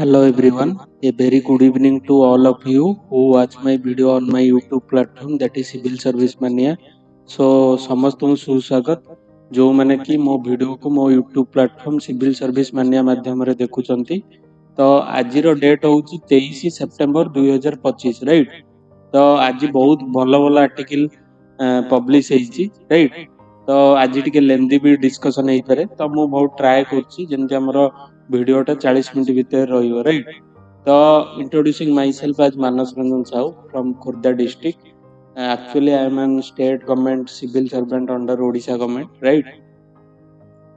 Hello everyone, a very good evening to all of you who watch my video on my YouTube platform that is Civil Service Mania. So ସମସ୍ତଙ୍କୁ ସୁସ୍ୱାଗତ ଯୋଉମାନେ କି ମୋ ଭିଡ଼ିଓକୁ ମୋ YouTube platform civil service ମାନିଆ ମାଧ୍ୟମରେ ଦେଖୁଛନ୍ତି। ତ ଆଜିର ଡେଟ୍ ହେଉଛି 23 ସେପ୍ଟେମ୍ବର 2025 ରାଇଟ୍। ତ ଆଜି ବହୁତ ଭଲ ଭଲ ଆର୍ଟିକଲ ପବ୍ଲିଶ ହେଇଛି ରାଇଟ୍। ତ ଆଜି ଟିକେ ଲେନ୍ଦି ବି ଡିସ୍କସନ ହେଇପାରେ, ତ ମୁଁ ବହୁତ ଟ୍ରାଏ କରୁଛି ଯେମିତି ଆମର ଭିଡ଼ିଓଟା 40 ମିନିଟ୍ ଭିତରେ ରହିବ ରାଇଟ୍। ତ introducing myself as Manas Ranjan Sahu from Khurda district. Actually I am an state government civil servant under Odisha government right।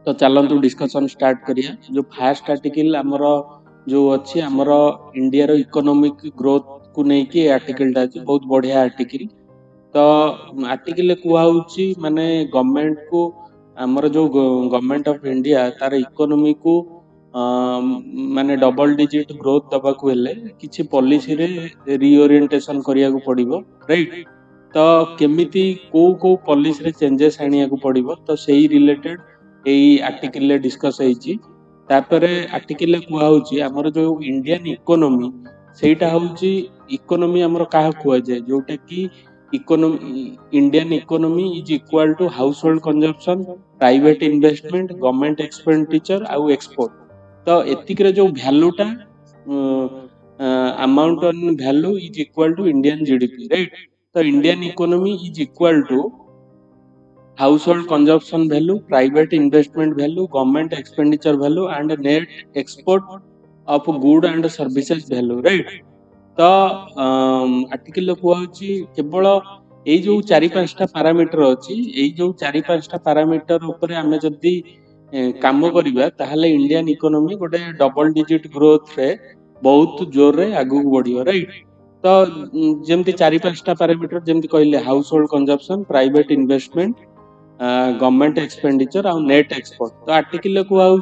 तो चलतु डिस्कशन स्टार्ट करिया। जो फास्ट आर्टिकल आमर जो अच्छी आमर इंडिया रो इकोनॉमिक ग्रोथ को लेकिन आर्टिकलटा अच्छी बहुत बढ़िया आर्टिकल। तो आर्टिकल कहूँ माने गवर्नमेंट को आमर जो गवर्नमेंट ऑफ इंडिया तार इकोनॉमी को माने डबल डिजिट ग्रोथ दबा को हेले किछि पॉलिसी रे रीओरिएंटेशन करिया को पड़िबो राइट। तो केमिति को पॉलिसी रे चेंजेस आनिया को पड़िबो, तो सेही रिलेटेड एई आर्टिकल रे डिस्कस होईची। तापरे आर्टिकल कहूँ आमर जो इंडियन इकोनॉमी सेटा होउची इकोनॉमी आमर काहा कुआ जाय जोटा कि economy Indian economy is equal to household consumption, private investment, government expenditure आउ एक्सपोर्ट। तो एतिक रे जो वैल्यूटा amount on value is equal to Indian GDP right. तो Indian economy is equal to household consumption value, private investment value, government expenditure value and net export of good and services value right। तो article कहूँ केवल यही जो 4-5टा parameter अच्छी यही जो 4-5टा parameter ऊपर आमे जदी काम करिबा ताहले इंडियन इकोनॉमी गोटे डबल डिजिट ग्रोथ रे बहुत जोर रे आगु बढ़ियो राइट। तो जेमती 4-5टा पैरामीटर जेमती कहले house hold consumption, private investment, government expenditure आउ नेट एक्सपोर्ट। तो आर्टिकल कहूँ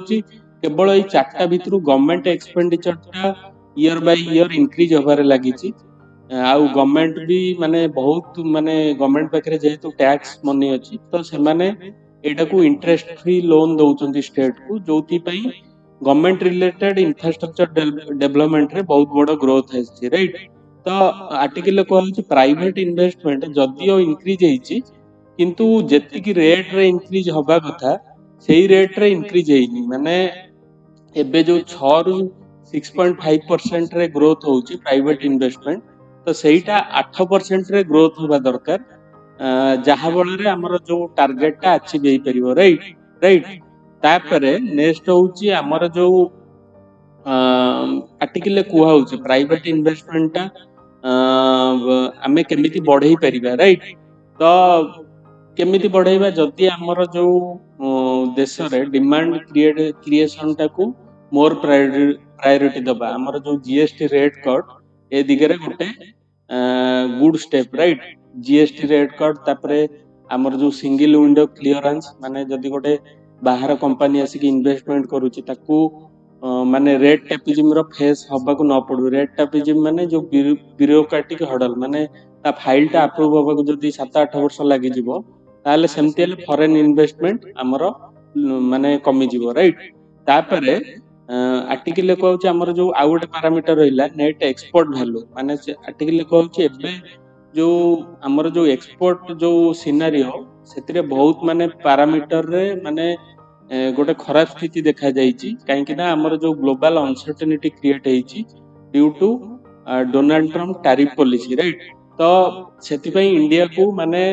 केवल ये 4टा भितर गवर्नमेंट एक्सपेंडिचर टा ईयर बाय ईयर इंक्रीज होबार लगी आउ गवर्नमेंट भी माने बहुत माने गवर्नमेंट पाखे जेहेतु टैक्स मनी अच्छी तो से माने एटा को इंटरेस्ट फ्री लोन दउचंती स्टेट को जोथि पई गवर्नमेंट रिलेटेड इंफ्रास्ट्रक्चर डेवलपमेंट रे बहुत बड़ ग्रोथ है राइट। तो आर्टिकल कहूँ प्राइवेट इन्वेस्टमेंट जदियो इंक्रीज होईची किंतु जेतिकी रेट रे इंक्रीज होबा कथा सेही रेट रे इंक्रीज हेइनी माने एबे जो 6 रु 6.5% रे ग्रोथ होउची प्राइवेट इन्वेस्टमेंट, तो सेहीटा 8% रे ग्रोथ होबा दरकार जहा बଳରେ हमर जो टारगेट टा अचीव हेई परिबो राइट राइट। तापरे नेक्स्ट होउची हमर जो आर्टिकल कहूँ प्राइवेट इन्वेस्टमेंट टा आमे केमिति बढ़ई परिबा राइट। तो केमिति बढ़ाइबा जदि आमर जो देश रे डिमांड क्रिएशन टाकू मोर प्रायोरिटी दबा आमर जो जीएसटी रेट कट ए दिगरे गोटे good step right. GST rate cut तापरे आमर जो सिंगल विंडो क्लियरेंस माने जदि गोटे बाहर कंपनी आसिक इन्वेस्टमेंट करूची ताकू माने रेट टैपिज्म रो फेस हबा को न पड़ू। रेट टैपिज्म माने जो ब्यूरोक्रेटिक हर्डल माने ता फाइल टा अप्रूव हबा को जदि 7-8 वर्ष लागि जिवो ताले सेमती हेले फॉरेन इन्वेस्टमेंट आमर माने कमी जिवो राइट। तापरे आर्टिकल कहूँ आमर जो आउ गोटे पैरामीटर रहिला नेट एक्सपोर्ट वैल्यू माने आर्टिकल कहूँ एबे जो आमर जो एक्सपोर्ट जो सिनारियो सेतिरे बहुत माने पैरामीटर रे माने गोटे खराब स्थिति देखा जाइछि काहेकि ना आमर जो ग्लोबल अनसर्टेनिटी क्रिएट हेइछि due to Donald Trump tariff policy right. तो सेति पई इंडिया को माने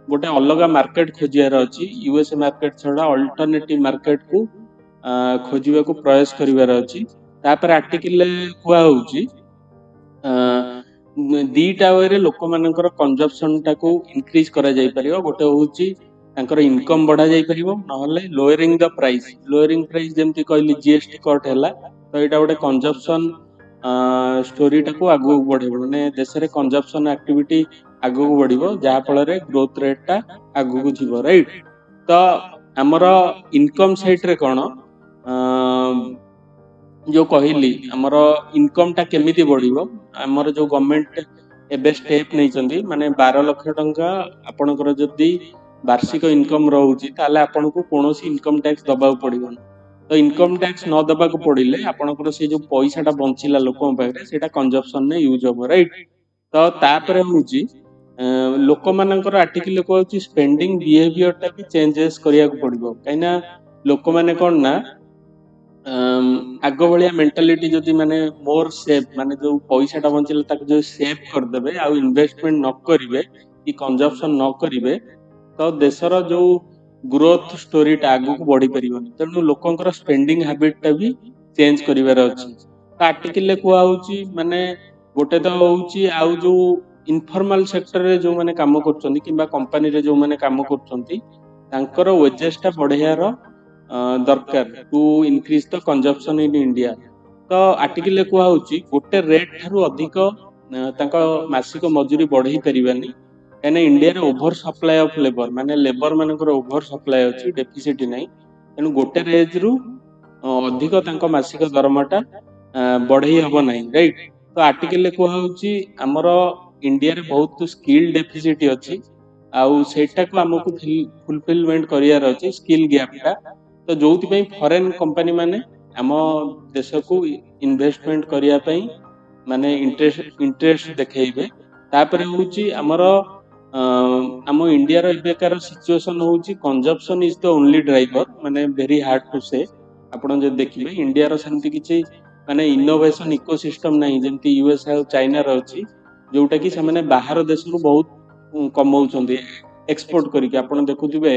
गोटे अलग मार्केट खोजियार अच्छी यूएसए मार्केट छड़ा अल्टरनेटिव मार्केट को खोजिबा को प्रयास करिवार अच्छी। तापर आर्टिकल कहूँ दीटा वे लोक मानकर कंजप्शन टाको इंक्रीज करा जाई परियो। गोटे होउची तांकर इनकम बढ़ा जाई परियो नहले लोअरिंग द प्राइस जेमती कहली जीएसटी कट हैला तो एटा गोटे कंजप्शन स्टोरी टाको आगु बढ़ेबो माने देश रे कंजप्शन एक्टिविटी आगु बढ़िबो जहा फल रे ग्रोथ रेट टा आगु को जीवो राइट। तो हमर इनकम साइड रे कोन जो कहली हमर इनकम टा केमिति बढ़िबो हमर जो गवर्नमेंट एबे स्टेप नै चंदी माने 12 लाख टंका आपनकर जदी वार्षिक इनकम रहउची ताले आपनको कोनोसी इनकम टैक्स दबाउ पड़िबो। तो इनकम टैक्स न दबाक पड़िले आपनकर से जो पैसाटा बंचिला लोकन पाखरे सेटा कंजप्शन ने यूज हो राइट। तो तापरे होउची लोक मानकर आर्टिकल को होउची स्पेंडिंग बिहेवियर टा भी चेंजेस करिया को पड़िबो काइना लोक माने कोन ना आग भलिया मेंटालिटी जदि माने मोर सेफ माने जो पैसाटा बंचिला ताको जो सेव कर देबे आ इन्वेस्टमेंट न करिवे कि कंजप्शन न करिवे तो देशर जो ग्रोथ स्टोरी टा आगु को बढ़ी परिबनी तेणु लोकंकर स्पेंडिंग हैबिट टा भी चेंज करिवार अछि। तो आर्टिकल कुआ होउची माने गोटे तो होउची आउ जो इनफॉर्मल सेक्टर रे जो माने काम करचंती किबा कंपनी रे जो माने काम करचंती तांकर वेजेस टा बढ़ियार दरकार to increase the consumption in India. तो आर्टिकल कुआ होउची गोटे रेट थारु अधिक तांका मासिक मजूरी बढ़ई परिबानी कहना इंडिया रे ओभर सप्लाई ऑफ लेबर माने लेबर मानकर ओभर सप्लाई अछि डेफिसिट नै तेणु गोटे रेज रु अधिक तांका मासिक दरमाटा बढ़ई हबो नै राइट। तो आर्टिकल कुआ होउची हमर इंडिया रे बहुत स्किल डेफिसिट अछि आउ सेटा को हमकु फुलफिलमेंट करियार अछि स्किल गैप टा। तो जोउति पई फॉरेन कंपनी माने हम देश को इन्वेस्टमेंट करिया पई माने इंटरेस्ट देखेइबे। तापर होउची हमर आम इंडिया रो एबेकार सिचुएशन होउची consumption is the only driver माने वेरी हार्ड टू से आपण जे देखिबे इंडिया रो सेंति किछि माने इनोवेशन इकोसिस्टम नाही जेंति यूएस आ चाइना रो अछि जोटा कि से माने बाहर देश रु बहुत कमाउछंती एक्सपोर्ट करिके आपण देखुथिबे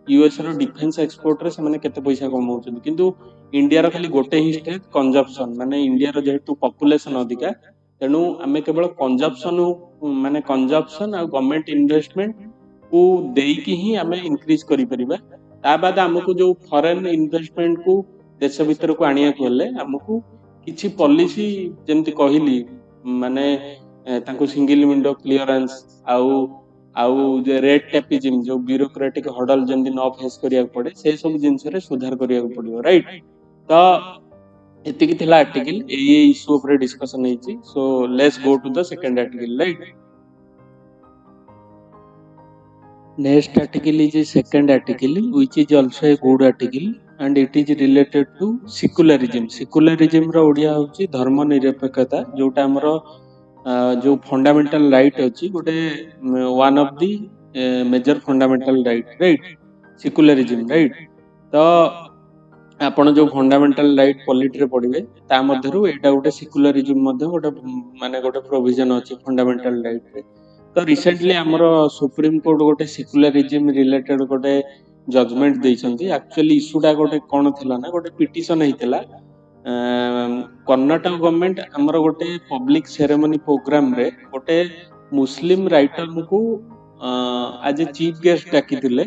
यूएस रो डिफेंस एक्सपोर्ट रे से माने केते पैसा कमाउछंती किंतु इंडिया रो खाली गोटे ही स्टेट कंजप्शन माने इंडिया रो जेहेतु पॉपुलेशन अधिका तेणु आमे केवल कंजप्शन माने कंजप्शन आ गवर्नमेंट इन्वेस्टमेंट को देकी ही आमे इंक्रीज करि परिबा। ता बाद हमकु जो फॉरेन इन्वेस्टमेंट को देश भीतर को आनिया को हले हमकु किछि पॉलिसी जेमति कहिली माने तांको सिंगल विंडो क्लियरेंस आउ आउ जे रेड टेपिज्म जो ब्यूरोक्रेटिक हर्डल जेमति न फेस करिया पड़े से सब जिंस रे सुधार करिया पड़ियो राइट। तो एतिकी थिला आर्टिकल ए इशू ऊपर डिस्कशन हेची so let's go to the second article right. Next article is a second article which is also a good article and it is related to secularism. Secularism रो ओडिया होची धर्म निरपेक्षता जोटा हमरो जो फंडामेंटल राइट अछि गोटे one of the major fundamental right secularism right. तो आपण जो फंडामेंटल राइट पॉलिटी रे पढिबे ता मध्यरु एटा गोटे सेक्युलरिज्म मध्ये गोटे माने गोटे प्रोविजन अछि फंडामेंटल राइट रे। तो रिसेंटली हमर सुप्रीम कोर्ट गोटे सेक्युलरिज्म रिलेटेड गोटे जजमेंट दैछंती एक्चुअली इशूटा गोटे कोन थिला ना गोटे पिटिशन हेतिला कर्नाटक गवर्नमेंट हमर गोटे पब्लिक सेरेमनी प्रोग्राम रे गोटे मुस्लिम राइटर को आज ए चीफ गेस्ट डाकिथिले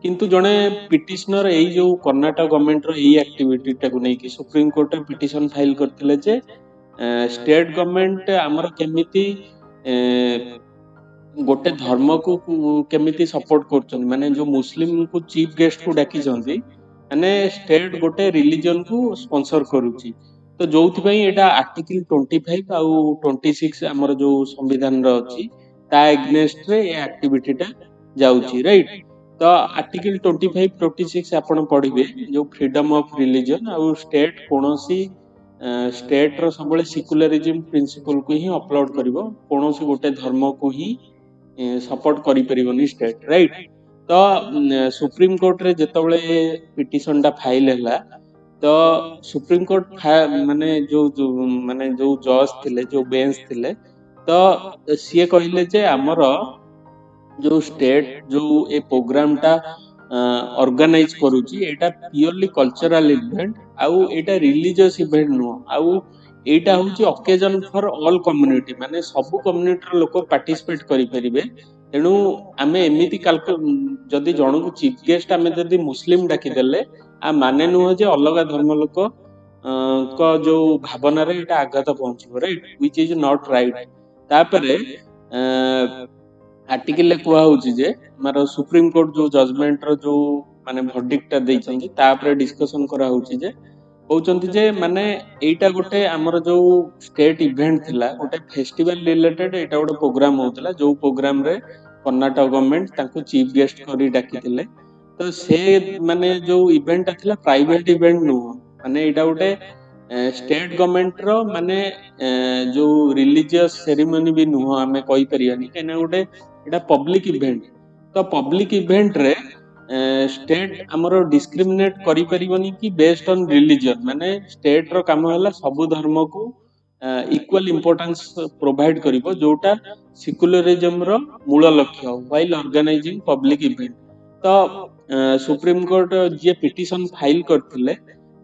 किंतु जने पिटिशनर एई जो कर्नाटक गवर्नमेंट रो एई एक्टिविटी टाको नै कि सुप्रीम कोर्ट रे पिटिशन फाइल करथिले जे स्टेट गवर्नमेंट हमर केमिति गोटे धर्म को केमिति सपोर्ट करछन माने जो मुस्लिम को चीफ गेस्ट को डाकी जंती माने स्टेट गोटे रिलीजन को स्पॉन्सर करूची। तो जोथि पई एटा आर्टिकल 25 आउ 26 हमर जो संविधान रो अछि ता एग्नेस्ट रे ए एक्टिविटी टा जाउची राइट। तो आर्टिकल 25 26 आपण पढिबे जो फ्रीडम ऑफ रिलीजन आउ स्टेट कोनोसी स्टेट रो सबले सेक्युलरिज्म प्रिंसिपल को ही अपलोड करिवो कोनोसी गोटे धर्म को ही सपोर्ट करि परिबोनी स्टेट राइट। तो सुप्रीम कोर्ट रे जेतबले पिटिशन टा फाइल हैला तो सुप्रीम कोर्ट माने जो जज थिले जो बेंच थिले तो सीए कहिले जे हमर जो स्टेट जो ए प्रोग्राम टा ऑर्गेनाइज करूची एटा प्योरली कल्चरल इवेंट आउ एटा रिलीजियस इवेंट नो आउ एटा होची ओकेजन फॉर ऑल कम्युनिटी माने सब कम्युनिटी लोक पार्टिसिपेट करि परिबे। तेणु आमे एमिति जदि जण को चीफ गेस्ट आमे जदि मुस्लिम डाकी देले आ माने नु जे अलग धर्म लोक को जो भावना रे एटा आघात पहुंचबो right which is not right. तापरे आर्टिकल कुआ होची जे मारो सुप्रीम कोर्ट जो जजमेंट रो जो माने वर्डिक्ट ता दैछंती तापरे डिस्कशन करा होची जे कहउचंती जे माने एटा गोटे हमर जो स्टेट इवेंट थिला गोटे फेस्टिवल रिलेटेड एटा गोटे प्रोग्राम होतला जो प्रोग्राम रे कर्नाटक गवर्नमेंट ताको चीफ गेस्ट करी डाकी थिले तो से माने जो इवेंट थिला प्राइवेट इवेंट नु माने एटा गोटे स्टेट गवर्नमेंट रो माने जो रिलीजियस सेरेमनी भी नुह आमे कहि परियानी केना गोटे एटा पब्लिक इवेंट तो पब्लिक इवेंट रे स्टेट हमरो डिस्क्रिमिनेट करि परिबनी कि बेस्ड ऑन रिलीजन माने स्टेट रो काम होला सब धर्म को इक्वल इंपोर्टेंस प्रोवाइड करिवो जोटा सेक्युलरिज्म रो मूल लक्ष्य व्हाइल ऑर्गेनाइजिंग पब्लिक इवेंट तो सुप्रीम कोर्ट जे पिटिशन फाइल करथिले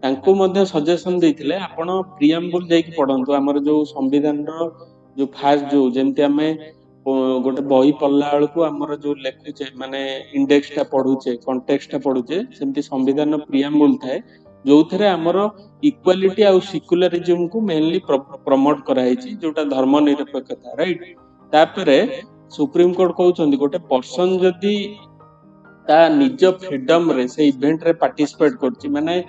तांको मध्ये सजेशन देथिले आपण प्रिएम्बल जाई कि पढंतु हमर जो संविधान रो जो फास्ट जो जेंति हमें गोटे बही पढ़ला बेलू आमर जो लेखुचे माने इंडेक्स टा पढ़ुचे कंटेक्स्ट टा पढ़ुचे सेमती संविधान प्रिएम्बल थाए जो थे आमर इक्वालिटी आउ सेक्युलरिज्म को मेनली प्रमोट कराई जोटा धर्मनिरपेक्षता राइट तापरे सुप्रीम कोर्ट कहउछंदी गोटे पर्सन जदी ता निज फ्रीडम रे से इवेंट रे पार्टिसिपेट करछि माने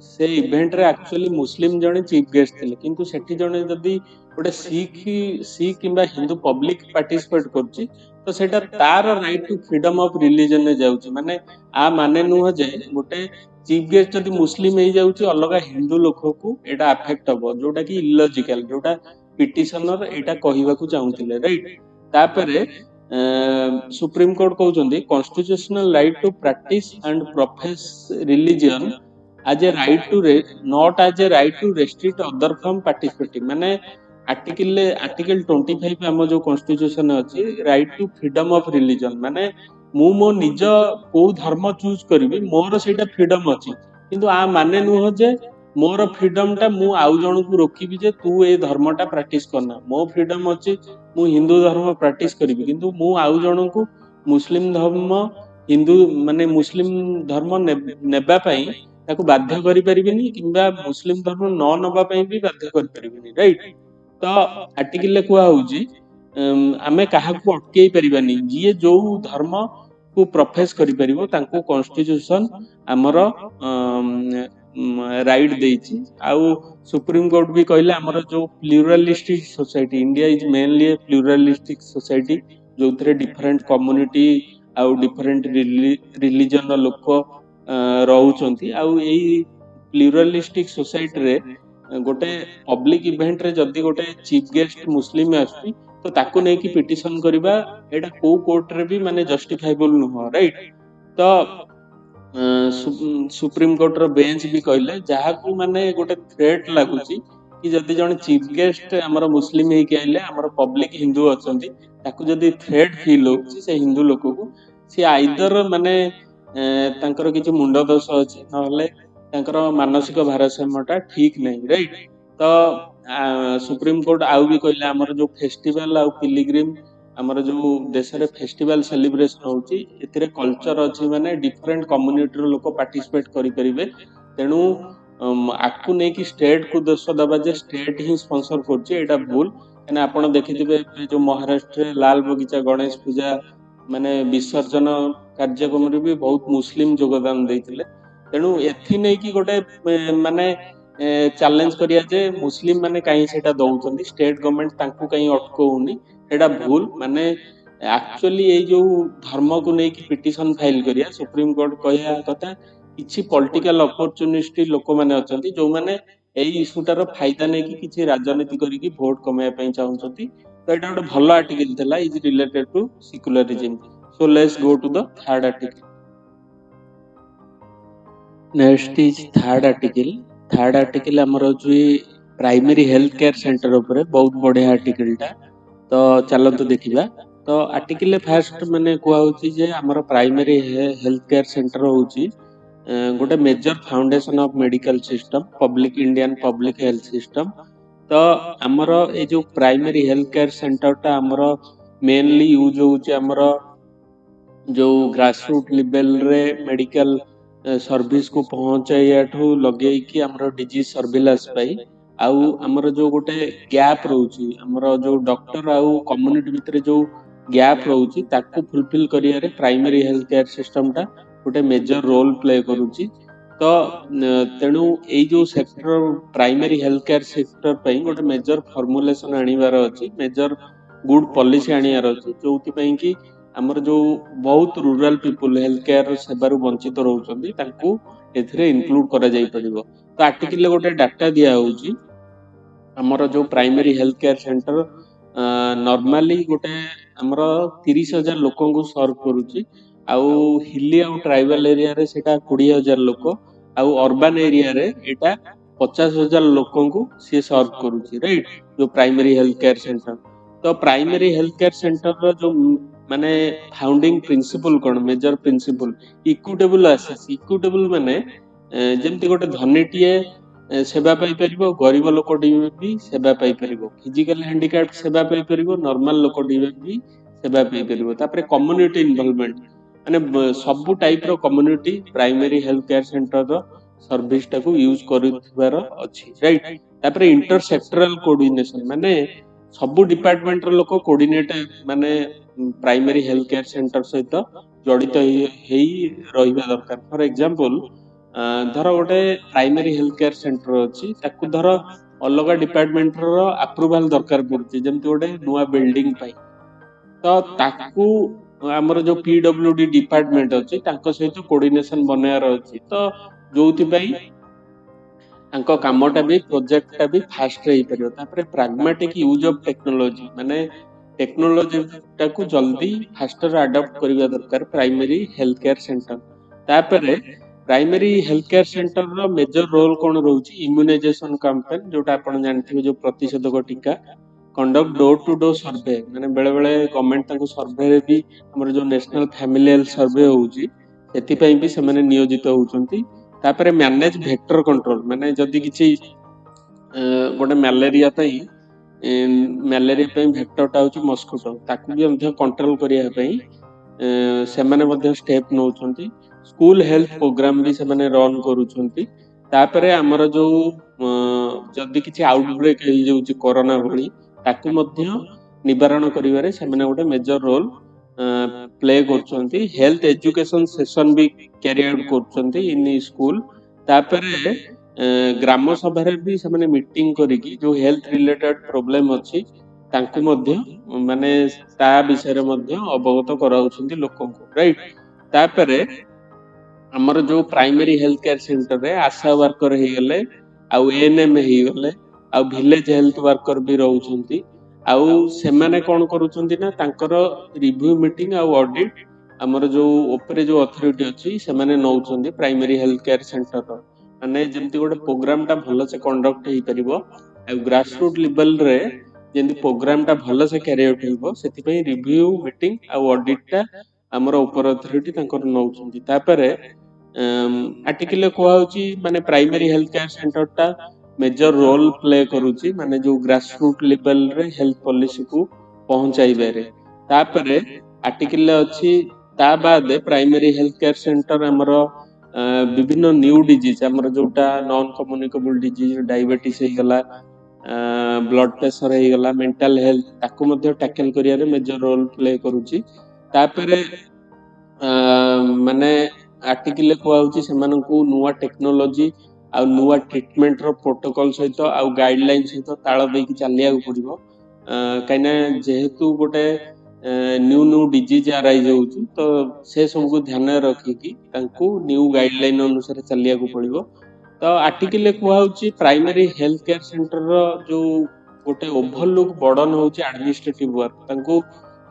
से इवेंट रे एक्चुअली मुस्लिम जने चीफ गेस्ट थिले किंतु सेठी जने जदी गोटे सिख किंबा हिंदू पब्लिक पार्टिसिपेट करछि तो सेटा तार right to freedom of religion ने जाउछि माने आ माने नुह जे गोटे चीफ गेस्ट जदी मुस्लिम हे जाउछि अलगा हिंदू लोक को एटा अफेक्ट हबो जोटा कि इलॉजिकल जोटा पिटिशनर एटा कहिबा को चाहुथिले राइट तापरे सुप्रीम कोर्ट कहउछंदी constitutional right to practice and profess religion as a right to not as a right to restrict other from participating माने आर्टिकल 25 हम जो कॉन्स्टिट्यूशन अछि right to freedom of religion माने मो निज को धर्म चूज करबी मोर सेटा फ्रीडम अछि किंतु आ माने नुह जे मोर फ्रीडम टा मु आउ जण को रोकीबी जे तू ए धर्मटा प्रैक्टिस करना मो फ्रीडम अछि मु हिंदू धर्म प्रैक्टिस करबी किंतु मु आउ जण को मुस्लिम धर्म हिंदू माने मुस्लिम धर्म नेबा पई ताको बाध्य करि परिबिनी किंबा मुस्लिम धर्म न नबा पई भी बाध्य करि परिबिनी राइट तो आर्टिकल ले कुआ होउजी आमे काहा को अटकेई परिबानी जे जो धर्म को प्रोफेस करि परिबो तांको कॉन्स्टिट्यूशन हमर राइट देछि आउ सुप्रीम कोर्ट भी कहले हमर जो pluralistic society India is mainly a pluralistic society जो थरे डिफरेंट कम्युनिटी आउ डिफरेंट रिलीजन लोक रहउचंती आउ एई प्लुरलिस्टिक सोसाइटी रे गोटे पब्लिक इवेंट रे जदी गोटे चीफ गेस्ट मुस्लिम आसी तो ताको नै कि पिटिशन करबा एटा को कोर्ट रे भी माने जस्टिफाइबल नुह राइट तो सुप्रीम कोर्ट रो बेंच भी कहले जहा को माने गोटे थ्रेट लागुची कि जदी जण चीफ गेस्ट हमर मुस्लिम हे के आइले हमर पब्लिक हिंदू अछंती ताको जदी थ्रेट फील होची से हिंदू लोक को से आइदर माने तांकर किछि मुंड दोष अछि नहले तांकर मानसिक भारसाम्यटा ठीक नै राइट तो सुप्रीम कोर्ट आउ भी कहले हमर जो फेस्टिवल आउ पिलग्रिम हमर जो देश रे फेस्टिवल सेलिब्रेशन होची एतिरे कल्चर अछि माने डिफरेंट कम्युनिटी रो लोक पार्टिसिपेट करि परिबे तेनु आकु नै कि स्टेट को दोष दबा जे स्टेट ही स्पॉन्सर करछि एटा भूल एना आपण देखिथिबे जो महाराष्ट्र रे लाल बगीचा गणेश पूजा माने विसर्जन कार्यक्रम रे भी बहुत मुस्लिम योगदान देथिले तेनु एथि नै कि गोटे माने चैलेंज करिया जे मुस्लिम माने काई सेटा दउचंदी स्टेट गवर्नमेंट तांकु काई अटकोउनी एटा भूल माने एक्चुअली ए जो धर्म को नै कि पिटिशन फाइल करिया सुप्रीम कोर्ट कहया कथा किछि पॉलिटिकल अपॉर्चुनिटी लोक माने अछंती जो माने एई इशूटार फायदा नै कि किछि राजनीति करी कि वोट कमाय पई चाहउछंती तो एटा गोटे भलो आर्टिकल थला is related to secularism so let's go to the third article next is third article हमर जो प्राइमरी हेल्थ केयर सेंटर ऊपर बहुत बढ़िया आर्टिकल टा तो चलो तो देखिबा तो आर्टिकल फास्ट माने कुआ होची जे हमर प्राइमरी हेल्थ केयर सेंटर होची गोटे major foundation of medical system public Indian public health system तो हमर ए जो प्राइमरी हेल्थ केयर सेंटर टा हमर मेनली यूज होची हमर जो ग्रासरूट लेवल रे मेडिकल सर्विस को पहुंचाइया ठू लगे कि हमर डिजीज सर्विलांस पाई आउ हमर जो गोटे गैप रहउची हमर जो डॉक्टर आउ कम्युनिटी भितरे जो गैप रहउची ताको फुलफिल करिया रे प्राइमरी हेल्थ केयर सिस्टम टा गोटे मेजर रोल प्ले करूची तो तेणु ए जो sector primary health care sector पई गोटे मेजर फॉर्मुलेशन आनिबार अछि मेजर गुड पॉलिसी आनिबार अछि जोथि पई कि ଆମର ଯୋଉ ବହୁତ ରୁରାଲ ପିପୁଲ ହେଲ୍ଥ କେୟାର ସେବାରୁ ବଞ୍ଚିତ ରହୁଛନ୍ତି ତାଙ୍କୁ ଏଥିରେ ଇନକ୍ଲୁଡ କରାଯାଇ ପାରିବ। ତ ଆର୍ଟିକଲରେ ଗୋଟେ ଡାଟା ଦିଆହଉଛି ଆମର ଯୋଉ primary health care centre normally ଗୋଟେ ଆମର 30,000 ଲୋକଙ୍କୁ ସର୍ଭ କରୁଛି। ଆଉ ହିଲି ଆଉ ଟ୍ରାଇବାଲ ଏରିଆରେ ସେଇଟା 20,000 ଲୋକ, ଆଉ ଅର୍ବାନ ଏରିଆରେ ଏଇଟା 50,000 ଲୋକଙ୍କୁ ସିଏ ସର୍ଭ କରୁଛି, ରାଇଟ୍? ଯୋଉ ପ୍ରାଇମେରୀ ହେଲ୍ଥ କେୟାର ସେଣ୍ଟର। ତ ପ୍ରାଇମେରୀ ହେଲ୍ଥ କେୟାର ସେଣ୍ଟରର ଯୋଉ ମାନେ ଫାଉଣ୍ଡିଂ ପ୍ରିନ୍ସିପଲ କଣ, ମେଜର ପ୍ରିନ୍ସିପଲ ଇକ୍ୱିଟେବୁଲ ଆସେସ୍। ଇକ୍ୱିଟେବୁଲ ମାନେ ଯେମିତି ଗୋଟେ ଧନୀଟିଏ ସେବା ପାଇପାରିବ, ଗରିବ ଲୋକଟିଏ ବି ସେବା ପାଇପାରିବ, ଫିଜିକାଲି ହ୍ୟାଣ୍ଡିକ୍ୟାପ୍ଟ ସେବା ପାଇପାରିବ, ନର୍ମାଲ ଲୋକଟିଏ ବି ସେବା ପାଇପାରିବ। ତାପରେ କମ୍ୟୁନିଟି ଇନଭଲଭମେଣ୍ଟ ମାନେ ସବୁ ଟାଇପର କମ୍ୟୁନିଟି ପ୍ରାଇମେରୀ ହେଲ୍ଥ କେୟାର ସେଣ୍ଟରର ସର୍ଭିସଟାକୁ ୟୁଜ କରୁଥିବାର ଅଛି, ରାଇଟ୍? ତାପରେ ଇଣ୍ଟର ସେକ୍ଟରାଲ କୋଅର୍ଡିନେସନ ମାନେ ସବୁ ଡିପାର୍ଟମେଣ୍ଟର ଲୋକ କୋଅର୍ଡିନେଟ ମାନେ ପ୍ରାଇମେରୀ ହେଲ୍ଥ କେୟାର ସେଣ୍ଟର ସହିତ ଜଡିତ ହେଇ ରହିବା ଦରକାର। ଫର ଏକ୍ସାମ୍ପଲ ଧର ଗୋଟେ ପ୍ରାଇମେରୀ ହେଲ୍ଥ କେୟାର ସେଣ୍ଟର ଅଛି, ତାକୁ ଧର ଅଲଗା ଡିପାର୍ଟମେଣ୍ଟର ଆପ୍ରୁଭାଲ ଦରକାର ପଡୁଛି, ଯେମିତି ଗୋଟେ ନୂଆ ବିଲ୍ଡିଂ ପାଇଁ। ତ ତାକୁ ଆମର ଯୋଉ PWD ଡିପାର୍ଟମେଣ୍ଟ ଅଛି ତାଙ୍କ ସହିତ କୋଅର୍ଡିନେସନ ବନେଇବାର ଅଛି। ତ ଯୋଉଥିପାଇଁ ତାଙ୍କ କାମଟା ବି ପ୍ରୋଜେକ୍ଟଟା ବି ଫାଷ୍ଟରେ ହେଇପାରିବ। ତାପରେ ପ୍ରାଗ୍ମାଟିକ ୟୁଜ ଅଫ ଟେକ୍ନୋଲୋଜି ମାନେ ଟେକ୍ନୋଲୋଜିଟାକୁ ଜଲ୍ଦି ଫାଷ୍ଟର ଆଡପ୍ଟ କରିବା ଦରକାର ପ୍ରାଇମେରୀ ହେଲ୍ଥ କେୟାର ସେଣ୍ଟର। ତାପରେ ପ୍ରାଇମେରୀ ହେଲ୍ଥ କେୟାର ସେଣ୍ଟରର ମେଜର ରୋଲ କଣ ରହୁଛି? ଇମ୍ୟୁନାଇଜେସନ କ୍ୟାମ୍ପେନ୍, ଯୋଉଟା ଆପଣ ଜାଣିଥିବେ, ଯୋଉ ପ୍ରତିଷେଧକ ଟୀକା। Conduct door to door survey ମାନେ ବେଳେବେଳେ ଗଭର୍ଣ୍ଣମେଣ୍ଟ ତାଙ୍କୁ ସର୍ଭେରେ ବି ଆମର ଯୋଉ ନ୍ୟାସନାଲ ଫ୍ୟାମିଲି ହେଲ୍ଥ ସର୍ଭେ ହଉଛି ସେଥିପାଇଁ ବି ସେମାନେ ନିୟୋଜିତ ହଉଛନ୍ତି। ତାପରେ ମ୍ୟାନେଜ ଭେକ୍ଟର କଣ୍ଟ୍ରୋଲ ମାନେ ଯଦି କିଛି ଗୋଟେ ମ୍ୟାଲେରିଆ ପାଇଁ ଭେକ୍ଟରଟା ହଉଛି ମସ୍କିଟୋ, ତାକୁ ବି ମଧ୍ୟ କଣ୍ଟ୍ରୋଲ କରିବା ପାଇଁ ସେମାନେ ମଧ୍ୟ ଷ୍ଟେପ ନେଉଛନ୍ତି। ସ୍କୁଲ ହେଲ୍ଥ ପ୍ରୋଗ୍ରାମ ବି ସେମାନେ ରନ୍ କରୁଛନ୍ତି। ତାପରେ ଆମର ଯୋଉ ଯଦି କିଛି ଆଉଟବ୍ରେକ୍ ହେଇଯାଉଛି କରୋନା ଭଳି, ତାକୁ ମଧ୍ୟ ନିବାରଣ କରିବାରେ ସେମାନେ ଗୋଟେ ମେଜର ରୋଲ ପ୍ଲେ କରୁଛନ୍ତି। ହେଲ୍ଥ ଏଜୁକେସନ ସେସନ ବି କ୍ୟାରି ଆଉଟ୍ କରୁଛନ୍ତି ଇନ୍ ସ୍କୁଲ। ତାପରେ ଗ୍ରାମ ସଭାରେ ବି ସେମାନେ ମିଟିଂ କରିକି ଯୋଉ ହେଲ୍ଥ ରିଲେଟେଡ ପ୍ରୋବ୍ଲେମ ଅଛି ତାଙ୍କୁ ମଧ୍ୟ ମାନେ ତା ବିଷୟରେ ମଧ୍ୟ ଅବଗତ କରାଉଛନ୍ତି ଲୋକଙ୍କୁ, ରାଇଟ୍? ତାପରେ ଆମର ଯୋଉ ପ୍ରାଇମେରୀ ହେଲ୍ଥ କେୟାର ସେଣ୍ଟରରେ ଆଶା ୱାର୍କର ହେଇଗଲେ, ଆଉ ANM ହେଇଗଲେ, ଆଉ ଭିଲେଜ ହେଲ୍ଥ ୱାର୍କର ବି ରହୁଛନ୍ତି। ଆଉ ସେମାନେ କଣ କରୁଛନ୍ତି ନା ତାଙ୍କର ରିଭ୍ୟୁ ମିଟିଂ ଆଉ ଅଡିଟ ଆମର ଯୋଉ ଉପରେ ଯୋଉ ଅଥରିଟି ଅଛି ସେମାନେ ନଉଛନ୍ତି ପ୍ରାଇମେରୀ ହେଲ୍ଥ କେୟାର ସେଣ୍ଟରର। ମାନେ ଯେମିତି ଗୋଟେ ପ୍ରୋଗ୍ରାମଟା ଭଲସେ କଣ୍ଡକ୍ଟ ହେଇପାରିବ ଆଉ ଗ୍ରାସ ରୁଟ୍ ଲେଭେଲରେ ଯେମିତି ପ୍ରୋଗ୍ରାମଟା ଭଲସେ କ୍ୟାରି ଆଉଟ୍ ହେବ, ସେଥିପାଇଁ ରିଭ୍ୟୁ ମିଟିଂ ଆଉ ଅଡିଟଟା ଆମର ଉପର ଅଥରିଟି ତାଙ୍କର ନଉଛନ୍ତି। ତାପରେ ଆର୍ଟିକଲରେ କୁହାହଉଛି ମାନେ ପ୍ରାଇମେରୀ ହେଲ୍ଥ କେୟାର ସେଣ୍ଟରଟା ମେଜର ରୋଲ ପ୍ଲେ କରୁଛି ମାନେ ଯୋଉ ଗ୍ରାସ ରୁଟ୍ ଲେଭେଲରେ ହେଲ୍ଥ ପଲିସିକୁ ପହଞ୍ଚାଇବାରେ। ତାପରେ ଆର୍ଟିକଲରେ ଅଛି ତା ବାଦେ ପ୍ରାଇମେରୀ ହେଲ୍ଥ କେୟାର ସେଣ୍ଟର ଆମର ବିଭିନ୍ନ ନ୍ୟୁ ଡିଜିଜ ଆମର ଯୋଉଟା ନନ୍ କମ୍ୟୁନିକେବଲ ଡିଜିଜ, ଡାଇବେଟିସ ହେଇଗଲା, ବ୍ଲଡ ପ୍ରେସର ହେଇଗଲା, ମେଣ୍ଟାଲ ହେଲ୍ଥ, ତାକୁ ମଧ୍ୟ ଟ୍ୟାକେଲ କରିବାରେ ମେଜର ରୋଲ ପ୍ଲେ କରୁଛି। ତାପରେ ମାନେ ଆର୍ଟିକଲରେ କୁହାହଉଛି ସେମାନଙ୍କୁ ନୂଆ ଟେକ୍ନୋଲୋଜି ଆଉ ନୂଆ ଟ୍ରିଟମେଣ୍ଟର ପ୍ରୋଟୋକଲ ସହିତ ଆଉ ଗାଇଡଲାଇନ ସହିତ ତାଳ ଦେଇକି ଚାଲିବାକୁ ପଡିବ। କାହିଁକିନା ଯେହେତୁ ଗୋଟେ ନ୍ୟୁ ଡିଜିଜ ଆରାଇଜ ହଉଛି, ତ ସେ ସବୁକୁ ଧ୍ୟାନରେ ରଖିକି ତାଙ୍କୁ ନ୍ୟୁ ଗାଇଡଲାଇନ ଅନୁସାରେ ଚାଲିବାକୁ ପଡିବ। ତ ଆର୍ଟିକଲରେ କୁହାହଉଛି ପ୍ରାଇମେରୀ ହେଲ୍ଥ କେୟାର ସେଣ୍ଟରର ଯୋଉ ଗୋଟେ ଓଭରଲୁକ୍ ବର୍ଡନ ହଉଛି ଆଡମିନିଷ୍ଟ୍ରେଟିଭ ୱାର୍କ। ତାଙ୍କୁ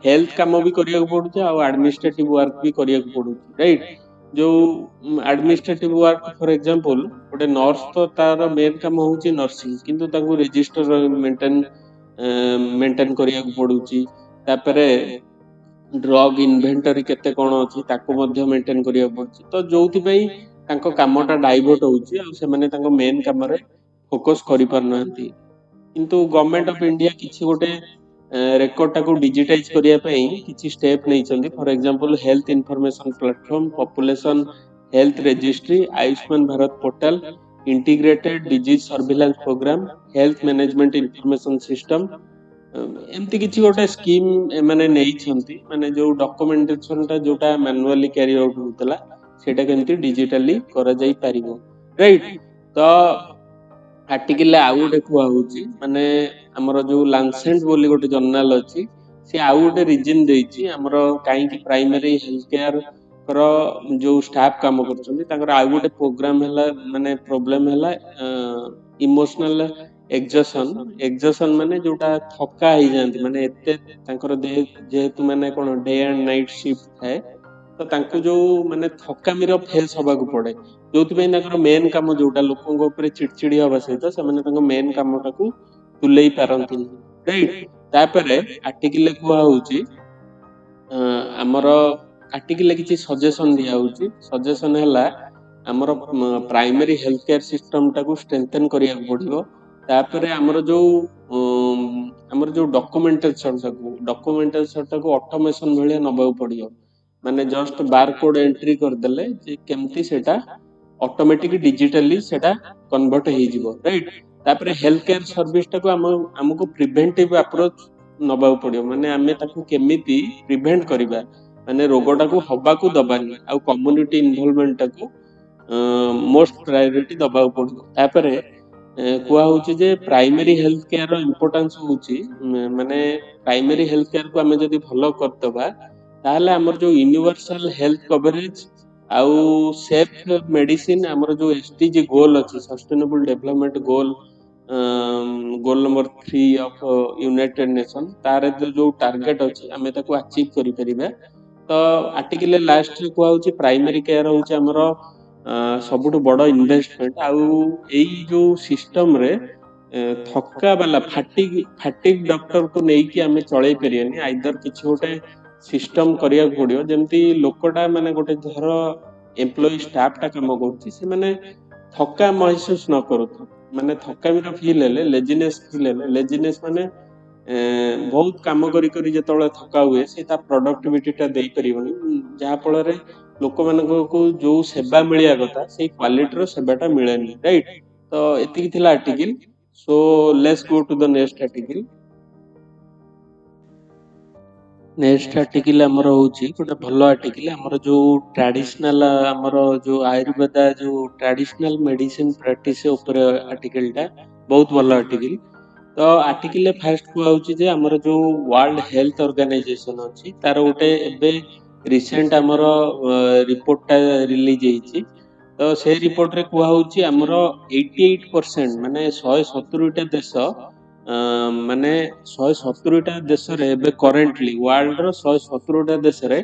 ହେଲ୍ଥ କାମ ବି କରିବାକୁ ପଡୁଛି ଆଉ ଆଡମିନିଷ୍ଟ୍ରେଟିଭ ୱାର୍କ ବି କରିବାକୁ ପଡୁଛି, ରାଇଟ୍? ଯୋଉ ଆଡମିନିଷ୍ଟ୍ରେଟିଭ ୱାର୍କ ଫର ଏକ୍ସାମ୍ପଲ ଗୋଟେ ନର୍ସ, ତ ତାର ମେନ୍ କାମ ହଉଛି ନର୍ସିଂ, କିନ୍ତୁ ତାଙ୍କୁ ରେଜିଷ୍ଟର ମେଣ୍ଟେନ କରିବାକୁ ପଡୁଛି। ତାପରେ ଡ୍ରଗ ଇନଭେଣ୍ଟରୀ କେତେ କଣ ଅଛି ତାକୁ ମଧ୍ୟ ମେଣ୍ଟେନ କରିବାକୁ ପଡୁଛି। ତ ଯୋଉଥିପାଇଁ ତାଙ୍କ କାମଟା ଡାଇଭର୍ଟ ହଉଛି ଆଉ ସେମାନେ ତାଙ୍କ ମେନ୍ କାମରେ ଫୋକସ କରିପାରୁନାହାନ୍ତି। କିନ୍ତୁ ଗଭର୍ଣ୍ଣମେଣ୍ଟ ଅଫ ଇଣ୍ଡିଆ କିଛି ଗୋଟେ ରେକର୍ଡଟାକୁ ଡିଜିଟାଇଜ କରିବା ପାଇଁ କିଛି ଷ୍ଟେପ ନେଇଛନ୍ତି। For example health information platform, population health registry, Ayushman Bharat portal, integrated disease surveillance programme, health management information system, ଏମିତି କିଛି ଗୋଟେ ସ୍କିମ୍ ଏମାନେ ନେଇଛନ୍ତି। ମାନେ ଯୋଉ ଡକୁମେଣ୍ଟେସନଟା ଯୋଉଟା ମ୍ୟାନୁଆଲି କ୍ୟାରି ଆଉଟ୍ ହଉଥିଲା ସେଇଟା କେମିତି ଡିଜିଟାଲି କରାଯାଇ ପାରିବ, ରାଇଟ୍? ତ ଆର୍ଟିକଲରେ ଆଉ ଗୋଟେ କୁହାହଉଛି ମାନେ ଆମର ଯୋଉ ଲାନ୍ସେଣ୍ଟ ବୋଲି ଗୋଟେ ଜର୍ନାଲ ଅଛି सी आउ गोटे रिजन देइछि हमर काहे कि प्राइमरी हेल्थ केयर ର ଯୋଉ ଷ୍ଟାଫ କାମ କରୁଛନ୍ତି ତାଙ୍କର ଆଉ ଗୋଟେ ପ୍ରୋଗ୍ରାମ ହେଲା ମାନେ ପ୍ରୋବ୍ଲେମ ହେଲା ଇମୋସନାଲ ଏକ୍ସଜସନ ମାନେ ଯୋଉଟା ଥକା ହେଇଯାଆନ୍ତି ମାନେ ଏତେ ତାଙ୍କର ଯେହେତୁ ମାନେ କଣ ଡେ ଆଣ୍ଡ ନାଇଟ୍ ସିଫ୍ଟ ଥାଏ ତ ତାଙ୍କୁ ଯୋଉ ମାନେ ଥକାମିର ଫେସ୍ ହବାକୁ ପଡେ ଯୋଉଥିପାଇଁ ତାଙ୍କର ମେନ୍ କାମ ଯୋଉଟା ଲୋକଙ୍କ ଉପରେ ଚିଡଚିଡି ହବା ସହିତ ସେମାନେ ତାଙ୍କ ମେନ୍ କାମଟାକୁ ତୁଲେଇ ପାରନ୍ତିନି ରାଇଟ୍। ତାପରେ ଆର୍ଟିକଲରେ କୁହା ହଉଛି ଆମର ଆର୍ଟିକଲରେ କିଛି ସଜେସନ ଦିଆ ହଉଛି। ସଜେସନ ହେଲା ଆମର ପ୍ରାଇମେରୀ ହେଲ୍ଥ କେୟାର ସିଷ୍ଟମଟାକୁ ଷ୍ଟ୍ରେଂଥେନ କରିବାକୁ ପଡିବ। ତାପରେ ଆମର ଯୋଉ ଡକୁମେଣ୍ଟେସନଟାକୁ ଅଟୋମେସନ ଭଳିଆ ନବାକୁ ପଡିବ। ମାନେ ଜଷ୍ଟ ବାରକୋଡ ଏଣ୍ଟ୍ରି କରିଦେଲେ ଯେ କେମିତି ସେଟା ଅଟୋମେଟିକ ଡିଜିଟାଲି ସେଟା କନଭର୍ଟ ହେଇଯିବ ରାଇଟ୍। ତାପରେ ହେଲ୍ଥ କେୟାର ସର୍ଭିସଟାକୁ ଆମକୁ ପ୍ରିଭେଣ୍ଟିଭ ଆପ୍ରୋଚ ନବାକୁ ପଡିବ। ମାନେ ଆମେ ତାକୁ କେମିତି ପ୍ରିଭେଣ୍ଟ କରିବା ମାନେ ରୋଗଟାକୁ ହବାକୁ ଦବାନି ଆଉ କମ୍ୟୁନିଟି ଇନଭଲଭମେଣ୍ଟଟାକୁ ମୋଷ୍ଟ ପ୍ରାୟୋରିଟି ଦବାକୁ ପଡିବ। ତାପରେ କୁହା ହଉଛି ଯେ ପ୍ରାଇମେରୀ ହେଲ୍ଥ କେୟାର ର ଇମ୍ପୋର୍ଟାନ୍ସ ହଉଛି ମାନେ ପ୍ରାଇମେରୀ ହେଲ୍ଥ କେୟାରକୁ ଆମେ ଯଦି ଭଲ କରିଦବା ତାହେଲେ ଆମର ଯୋଉ ୟୁନିଭର୍ସାଲ ହେଲ୍ଥ କଭରେଜ ଆଉ ସେଫ ମେଡିସିନ ଆମର ଯୋଉ ଏସଡିଜି ଗୋଲ ଅଛି sustainable development goal number 3 of united nation ତାର ଯୋଉ ଟାର୍ଗେଟ ଅଛି ଆମେ ତାକୁ ଆଚିଭ କରିପାରିବା। ତ ଆର୍ଟିକଲ ଲାଷ୍ଟରେ କୁହା ହଉଛି ପ୍ରାଇମେରୀ କେୟାର ହଉଛି ଆମର ସବୁଠୁ ବଡ ଇନଭେଷ୍ଟମେଣ୍ଟ। ଆଉ ଏଇ ଯୋଉ ସିଷ୍ଟମରେ ଥକା ବାଲା ଫାଟିକ ଡକ୍ଟରକୁ ନେଇକି ଆମେ ଚଳେଇ ପାରିବାନି। ଆଇଦର କିଛି ଗୋଟେ ସିଷ୍ଟମ କରିବାକୁ ପଡିବ ଯେମିତି ଲୋକଟା ମାନେ ଗୋଟେ ଧର ଏମ୍ପ୍ଲୟି ଷ୍ଟାଫଟା କାମ କରୁଛି ସେମାନେ ଥକା ମହସୁସ ନ କରୁଥିବ ମାନେ ଥକାମିର ଫିଲ୍ ହେଲେ ଲେଜିନେସ ମାନେ ବହୁତ କାମ କରି କରି ଯେତେବେଳେ ଥକା ହୁଏ ସେ ତା ପ୍ରଡକ୍ଟିଭିଟିଟା ଦେଇପାରିବନି ଯାହା ଫଳରେ ଲୋକମାନଙ୍କୁ ଯୋଉ ସେବା ମିଳିବା କଥା ସେଇ କ୍ୱାଲିଟିର ସେବାଟା ମିଳେନି ରାଇଟ୍। ତ ଏତିକି ଥିଲା article. So let's go to the next article. Next article ଆମର ହଉଛି ଗୋଟେ ଭଲ ଆର୍ଟିକଲ ଆମର ଯୋଉ ଟ୍ରାଡିସନାଲ ଆମର ଯୋଉ ଆୟୁର୍ବେଦ ଯୋଉ ଟ୍ରାଡିସନାଲ ମେଡିସିନ ପ୍ରାକ୍ଟିସ ଉପରେ ଆର୍ଟିକଲଟା ବହୁତ ଭଲ ଆର୍ଟିକଲ। ତ ଆର୍ଟିକଲରେ ଫାଷ୍ଟ କୁହାହଉଛି ଯେ ଆମର ଯୋଉ ୱାର୍ଲଡ ହେଲ୍ଥ ଅର୍ଗାନାଇଜେସନ ଅଛି ତାର ଗୋଟେ ଏବେ ରିସେଣ୍ଟ ଆମର ରିପୋର୍ଟଟା ରିଲିଜ ହେଇଛି। ତ ସେଇ ରିପୋର୍ଟରେ କୁହାହଉଛି ଆମର 88% ମାନେ 170ଟା ଦେଶ ମାନେ 170ଟା ଦେଶରେ ଏବେ କରେଣ୍ଟଲି ୱାର୍ଲଡର 170ଟା ଦେଶରେ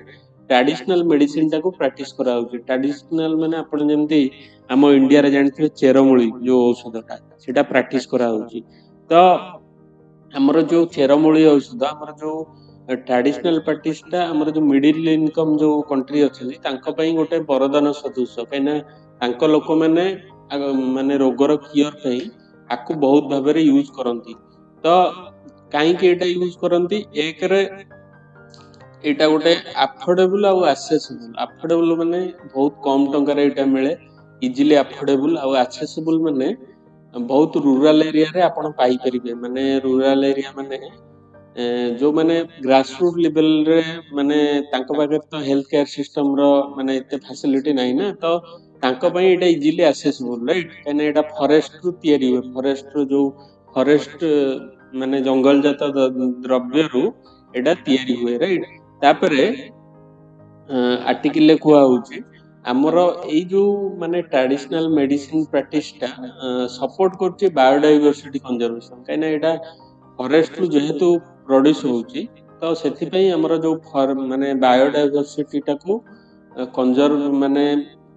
ଟ୍ରାଡିସନାଲ ମେଡିସିନଟାକୁ ପ୍ରାକ୍ଟିସ କରାହଉଛି। ଟ୍ରାଡିସନାଲ ମାନେ ଆପଣ ଯେମିତି ଆମ ଇଣ୍ଡିଆରେ ଜାଣିଥିବେ ଚେରମୂଳି ଯୋଉ ଔଷଧଟା ସେଟା ପ୍ରାକ୍ଟିସ କରାହଉଛି। ତ ଆମର ଯୋଉ ଚେରମୂଳି ଔଷଧ ଆମର ଯୋଉ ଟ୍ରାଡିସନାଲ ପ୍ରାକ୍ଟିସଟା ଆମର ଯୋଉ ମିଡିଲ ଇନକମ ଯୋଉ କଣ୍ଟ୍ରି ଅଛନ୍ତି ତାଙ୍କ ପାଇଁ ଗୋଟେ ବରଦାନ ସଦୃଶ କାହିଁକିନା ତାଙ୍କ ଲୋକମାନେ ମାନେ ରୋଗର କିୟର ପାଇଁ ଆକୁ ବହୁତ ଭାବରେ ୟୁଜ କରନ୍ତି। ତ କାହିଁକି ଏଇଟା ୟୁଜ କରନ୍ତି ଏକରେ ଏଇଟା ଗୋଟେ ଆଫୋର୍ଡେବଲ ଆଉ ଆଫୋର୍ଡେବଲ ମାନେ ବହୁତ କମ ଟଙ୍କାରେ ଏଇଟା ମିଳେ ଇଜିଲି ଆଫୋର୍ଡେବଲ ଆଉ ଆକ୍ସେସିବଲ ମାନେ ବହୁତ ରୁରାଲ ଏରିଆରେ ଆପଣ ପାଇପାରିବେ। ମାନେ ରୁରାଲ ଏରିଆ ମାନେ ଯୋଉମାନେ ଗ୍ରାସରୁଟ ଲେଭେଲରେ ମାନେ ତାଙ୍କ ପାଖରେ ତ ହେଲ୍ଥ କେୟାର ସିଷ୍ଟମର ମାନେ ଏତେ ଫାସିଲିଟି ନାହିଁ ନା ତ ତାଙ୍କ ପାଇଁ ଏଇଟା ଇଜିଲି ଆକ୍ସେସିବଲ ରାଇଟ୍। କାହିଁକିନା ଏଇଟା ଫରେଷ୍ଟରୁ ତିଆରି ହୁଏ ଫରେଷ୍ଟର ଯୋଉ ଫରେଷ୍ଟ ମାନେ ଜଙ୍ଗଲଜାତ ଦ୍ରବ୍ୟରୁ ଏଇଟା ତିଆରି ହୁଏ ରାଇଟ୍। ତାପରେ ଆର୍ଟିକଲରେ କୁହା ହଉଛି ଆମର ଏଇ ଯୋଉ ମାନେ ଟ୍ରାଡିସନାଲ ମେଡିସିନ ପ୍ରାକ୍ଟିସଟା ସପୋର୍ଟ କରୁଛି ବାୟୋଡାଇଭର୍ସିଟି କନଜରଭେସନ କାହିଁକିନା ଏଇଟା ଫରେଷ୍ଟରୁ ଯେହେତୁ ପ୍ରଡ୍ୟୁସ ହଉଛି ତ ସେଥିପାଇଁ ଆମର ଯୋଉ ମାନେ ବାୟୋଡାଇଭର୍ସିଟିଟାକୁ କନଜର୍ଭ ମାନେ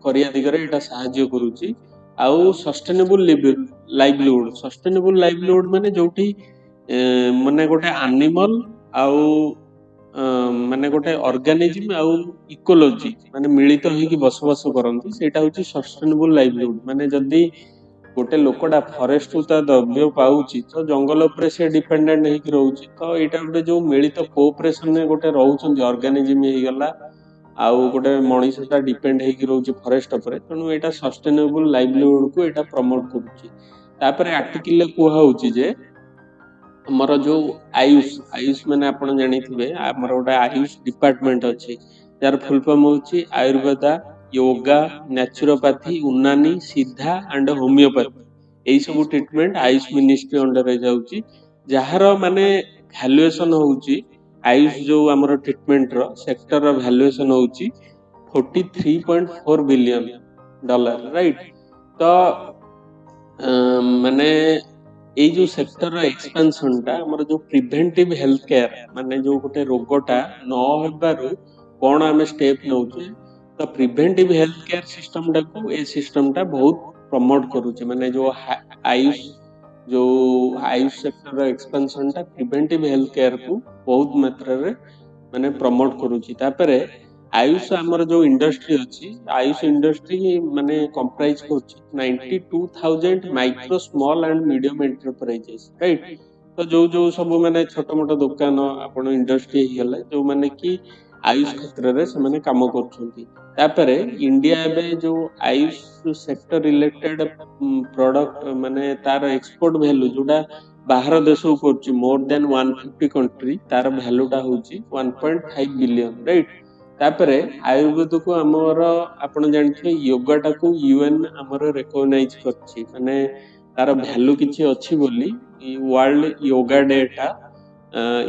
କରିବା ଦିଗରେ ଏଇଟା ସାହାଯ୍ୟ କରୁଛି। ଆଉ ସଷ୍ଟେନେବୁଲ ଲାଇଭଲିହୁଡ ମାନେ ଯୋଉଠି ମାନେ ଗୋଟେ ଆନିମଲ ଆଉ ମାନେ ଗୋଟେ ଅର୍ଗାନିଜିମ ଆଉ ଇକୋଲୋଜି ମାନେ ମିଳିତ ହେଇକି ବସବାସ କରନ୍ତି ସେଇଟା ହଉଛି ସଷ୍ଟେନେବୁଲ ଲାଇଭଲିହୁଡ। ମାନେ ଯଦି ଗୋଟେ ଲୋକଟା ଫରେଷ୍ଟରୁ ତା ଦ୍ରବ୍ୟ ପାଉଛି ତ ଜଙ୍ଗଲ ଉପରେ ସେ ଡିପେଣ୍ଡେଣ୍ଟ ହେଇକି ରହୁଛି। ତ ଏଇଟା ଗୋଟେ ଯୋଉ ମିଳିତ କୋଅପରେସନରେ ଗୋଟେ ରହୁଛନ୍ତି ଅର୍ଗାନିଜିମ ହେଇଗଲା ଆଉ ଗୋଟେ ମଣିଷଟା ଡିପେଣ୍ଡ ହେଇକି ରହୁଛି ଫରେଷ୍ଟ ଉପରେ ତେଣୁ ଏଇଟା ସଷ୍ଟେନେବୁଲ ଲାଇଭଲିହୁଡକୁ ଏଇଟା ପ୍ରମୋଟ କରୁଛି। ତାପରେ ଆର୍ଟିକଲରେ କୁହା ହଉଛି ଯେ ଆମର ଯୋଉ ଆୟୁଷ ମାନେ ଆପଣ ଜାଣିଥିବେ ଆମର ଗୋଟେ ଆୟୁଷ ଡିପାର୍ଟମେଣ୍ଟ ଅଛି ଯାର ଫୁଲ ଫର୍ମ ହଉଛି ଆୟୁର୍ବେଦା ୟୋଗା ନ୍ୟାଚୁରୋପାଥି ଉନାନୀ ସିଦ୍ଧା ଆଣ୍ଡ ହୋମିଓପାଥି। ଏଇ ସବୁ ଟ୍ରିଟମେଣ୍ଟ ଆୟୁଷ ମିନିଷ୍ଟ୍ରି ଅଣ୍ଡରରେ ଯାଉଛି ଯାହାର ମାନେ ଭ୍ୟାଲୁଏସନ ହଉଛି आयुष जो आमर ट्रिटमेंट रो सेक्टर रो वैल्यूएशन होउची 43.4 बिलियन डॉलर, राइट। तो माने एई जो सेक्टर रो एक्सपेंशन टा हमर जो प्रिवेंटिव हेल्थ केयर माने जो गोटे रोगटा न हेबारु कोन आमे स्टेप नउचे, तो प्रिवेंटिव हेल्थ केयर सिस्टम टा को ए सिस्टम टा बहुत प्रमोट करूचे। माने जो आयुष जो आयुष सेक्टर रो एक्सपेंशन टा प्रिवेंटिव हेल्थ केयर को बहुत मात्रा रे माने प्रमोट करूची। तापरे आयुष आमर जो इंडस्ट्री अच्छी आयुष इंडस्ट्री माने कंप्राइज करछि 92,000 micro small and medium enterprises, right. तो जो जो सब माने छोट मोट दुकान आपण इंडस्ट्री हिगले जो माने कि आयुष क्षेत्र रे से माने काम करछंती। तापरे इंडिया एबे जो आयुष सेक्टर रिलेटेड प्रोडक्ट माने तार एक्सपोर्ट वैल्यू जोटा बाहर देश को करछि मोर देन 150 कंट्री तार वैल्यूटा होछि 1.5 बिलियन, राइट। तापरे आयुर्वेद को हमर आपण जानथिबे योगा को यूएन हमर रिकॉग्नाइज करछि माने तार वैल्यू किछि अछि बोली वर्ल्ड योगा डे टा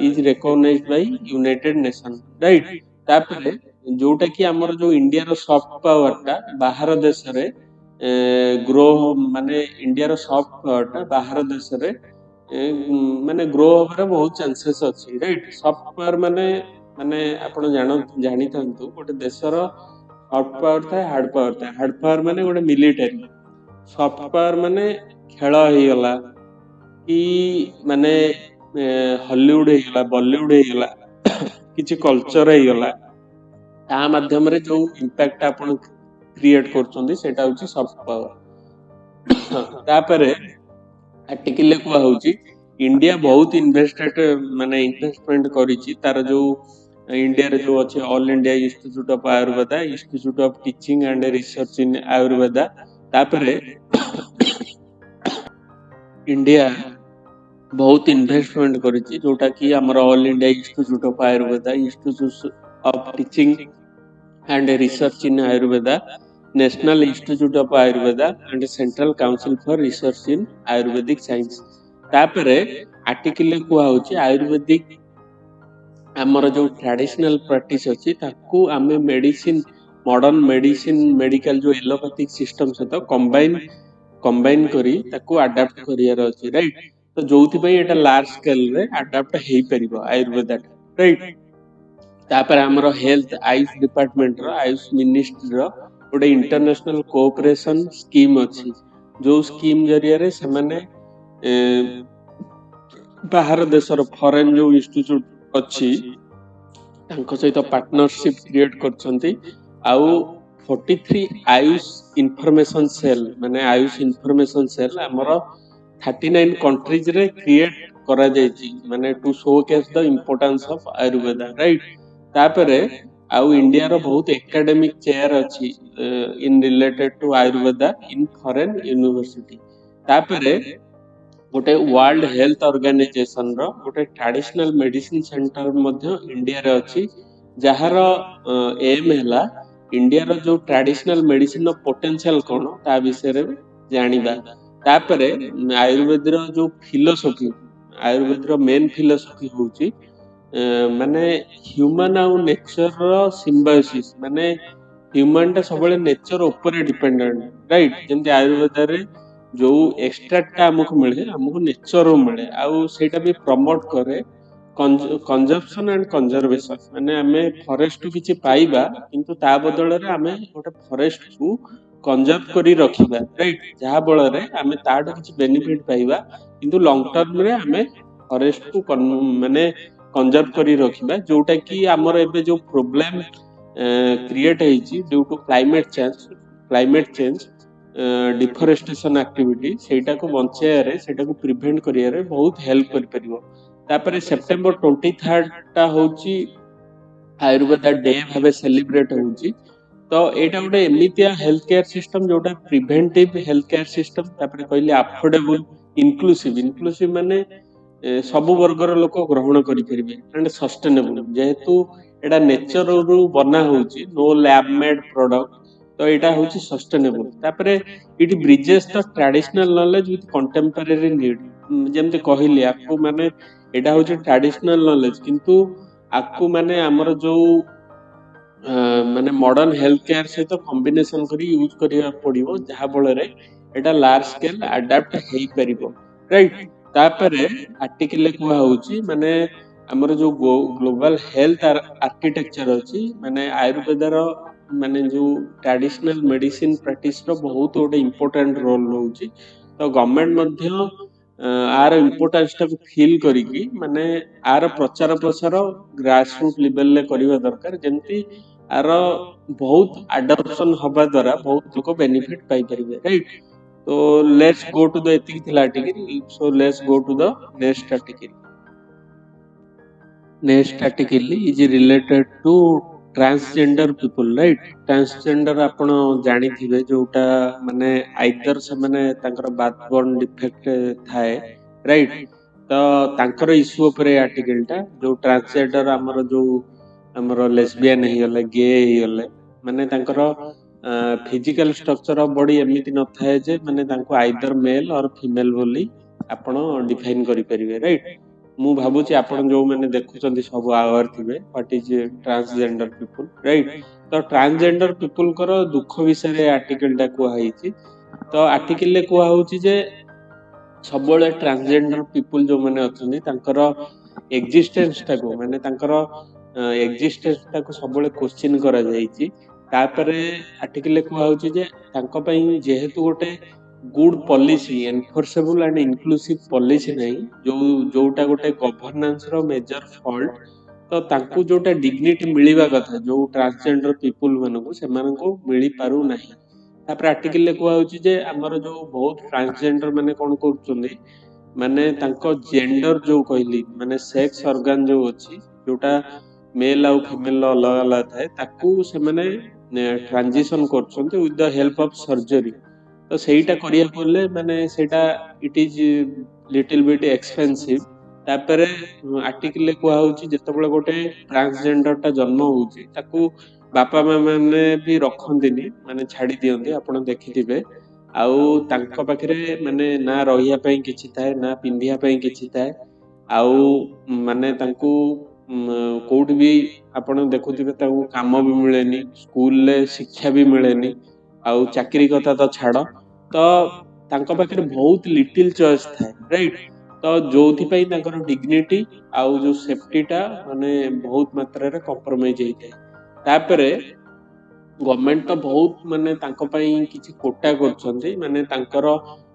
is recognised by united nation, right. तापरे जोटा कि हमर जो इंडिया रो सॉफ्ट पावर टा बाहर देश रे ग्रो माने इंडिया रो सॉफ्ट पावर टा बाहर देश रे माने ग्रो होबार बहुत चांसेस अछि, राइट। सॉफ्ट पावर माने माने आपण जानि थांतु गोटे देशर सॉफ्ट पावर था हार्ड पावर था। हार्ड पावर माने गोटे मिलिटरी, सॉफ्ट पावर माने खेल ही गला कि माने हॉलीवुड ही गला बॉलीवुड ही गला किछि कल्चर ही गला ता माध्यम रे जो इंपैक्ट आपण क्रिएट करछंदी सेटा होची सॉफ्ट पावर। तापरे आर्टिकल को होची इंडिया बहुत इन्वेस्टेड माने इन्वेस्टमेंट करिछि तार जो इंडिया रे जो अछि all India institute of Ayurveda institute of teaching and research इन आयुर्वेदा। तापरे इंडिया बहुत इन्वेस्टमेंट करिछि जोटा कि हमर all India institute of Ayurveda institute of teaching and research in Ayurveda national institute of Ayurveda and central council for research in Ayurvedic science. तापरे article को होची आयुर्वेदिक हमर जो ट्रेडिशनल प्रैक्टिस अछि ताकू आमे मेडिसिन मॉडर्न मेडिसिन मेडिकल जो एलोपैथिक सिस्टम से तो कंबाइन करी ताकू अडाप्ट करियार अछि, राइट। तो जोथि पई एटा लार्ज स्केल रे अडाप्ट हेई परिबो आयुर्वेदा, राइट। तापर हमर हेल्थ आयुष डिपार्टमेंट रो आयुष मिनिस्ट्री रो गोटे इंटरनेशनल कोऑपरेशन स्कीम अछि जो स्कीम जरिया रे से माने बाहर देशर फॉरेन जो इंस्टीट्यूट अच्छी तांको सहित पार्टनरशिप क्रिएट करछंती आउ 43 आयुष इंफॉर्मेशन सेल माने आयुष इंफॉर्मेशन सेल हमर 39 कंट्रीज रे क्रिएट करा जायछि माने to showcase the importance of Ayurveda, right. तापरे आउ इंडिया रो बहुत एकेडमिक चेयर अछि in related to Ayurveda in foreign university. तापरे गोटे वर्ल्ड हेल्थ ऑर्गेनाइजेशन रो गोटे ट्रेडिशनल मेडिसिन सेंटर मध्य इंडिया रे अछि जहार एम हैला इंडिया रो जो ट्रेडिशनल मेडिसिन रो पोटेंशियल कोन ता विषय रे जानिबा। तापरे आयुर्वेद रो जो फिलोसॉफी आयुर्वेद रो मेन फिलोसॉफी होची माने ह्यूमन आउ नेचर रो सिम्बायोसिस माने ह्यूमन टा सबले नेचर ऊपर डिपेंडेंट, राइट। जेंति आयुर्वेद रे जो एक्सट्रैक्ट हमको मिले हमको नेचर मिले आउ सेटा भी प्रमोट करे कंजप्शन एंड कंजर्वेशन माने आमे फॉरेस्ट टू किछि पाइबा किंतु ता बदल रे आमे गोटे फॉरेस्ट को कंजर्व करी रखिबा, राइट। जहा बळ रे आमे ताडो किछि बेनिफिट पाइबा किंतु लॉन्ग टर्म रे आमे फॉरेस्ट को माने कंजर्व करी रखिबा जोटा कि हमर एबे जो प्रॉब्लम क्रिएट हेछि due to climate change deforestation activity सेटा को बंचाया रे सेटा को प्रिवेंट करिया रे बहुत हेल्प कर परिबो। तापरे सेप्टेम्बर 23 टा होची आयुर्वेदा डे भाबे सेलिब्रेट होची। तो एटा गोटे एमितिया हेल्थ केयर सिस्टम जोटा प्रिवेंटिव हेल्थ केयर सिस्टम तापरे कहली अफोर्डेबल इंक्लूसिव माने सब वर्गर लोक ग्रहण करि परिबे एंड सस्टेनेबल जेहेतु एटा नेचर रु बना होची नो लैब मेड प्रोडक्ट तो एटा होची सस्टेनेबल। तापरे it bridges the traditional knowledge with contemporary need जेमते कहली आपको माने एटा होची ट्रेडिशनल नॉलेज किंतु आपको माने हमर जो माने मॉडर्न हेल्थ केयर सहित कॉम्बिनेशन करी यूज करिया पड़िबो जहा फଳରେ एटा लार्ज स्केल अडाप्ट हेई परिबो राइट तापरे आर्टिकल कुआ होउची माने हमर जो ग्लोबल हेल्थ आर्किटेक्चर अछि माने आयुर्वेद रो माने जो ट्रेडिशनल मेडिसिन प्रैक्टिस रो बहुत गोटे इंपोर्टेंट रोल रहउची तो गवर्नमेंट मध्य आर इंपोर्टेंस टा फील करिकी माने आर प्रचार प्रसार ग्रास रूट लेवल ले करिवा दरकार जेंति आर बहुत अडॉप्शन हवा द्वारा बहुत लोग बेनिफिट पाई परिबे राइट तो लेट्स गो टू द एतिक थिला article so let's go to the next article next article is related to transgender people right transgender आपण जानि थिबे जोटा माने आइदर से माने तांकर बाथबोर्न डिफेक्ट थाए राइट तो तांकर इश्यू ऊपर आर्टिकल टा जो ट्रांसजेंडर हमर जो हमर लेस्बियन ही गले गे ही गले माने तांकर फिजिकल स्ट्रक्चर ऑफ बॉडी एमिति न थाए जे माने तांको आइदर मेल और फीमेल बोली आपण डिफाइन करि परिबे राइट मु भाबुची आपण जो माने देखुचंदी सब आवर थिबे what is transgender people right तो ट्रांसजेंडर पीपल कर दुख विषय रे आर्टिकल टा को हाइची तो आर्टिकल ले को होउची जे सबले ट्रांसजेंडर पीपल जो माने अछनी तांकर एक्जिस्टेंस टा को माने तांकर एक्जिस्टेंस टा को सबले क्वेश्चन करा जाईची तापरे आर्टिकल ले को होउची जे तांको पई जेहेतु गोटे good policy enforceable and inclusive policy नहीं जो जोटा गोटे गवर्नेंस रो मेजर फॉल्ट तो तांको जोटा डिग्निटी मिलिबा कथा जो ट्रांसजेंडर पीपल मानको से मानको मिली पारु नाही तापर आर्टिकल ले को होउची जे हमर जो बहुत ट्रांसजेंडर माने कोन करचुंदी माने तांको जेंडर जो कहली माने सेक्स ऑर्गन जो अछि जोटा मेल आउ फीमेल अलग अलग थाए ताकू से माने ट्रांजिशन करचुंती with the help of surgery तो सेटा करिया पड़ले माने सेटा it is little bit expensive तापरे आर्टिकल ले को होउची जतबेले गोटे ट्रांसजेंडर टा जन्म होउची ताकू बापा माँ माने भी रखंदिनी माने छाड़ी दियंती आपण देखिथिबे आउ तांको पाखरे माने ना रहिया पई किछि थाए ना पिंधिया पई किछि थाए आउ माने तांकू कोउट भी आपण देखुथिबे तांकू काम भी मिलेनी स्कूल ले शिक्षा भी मिलेनी आउ चाकरी कथा तो छाड़ तो तांको पाखरे बहुत लिटिल चॉइस थाए राइट तो जोथि पई तांकर डिग्निटी आउ जो सेफ्टी टा माने बहुत मात्रा रे कॉम्प्रोमाइज हेइते तापरे गवर्नमेंट तो बहुत माने तांको पई किछि कोटा करछन्ती माने तांकर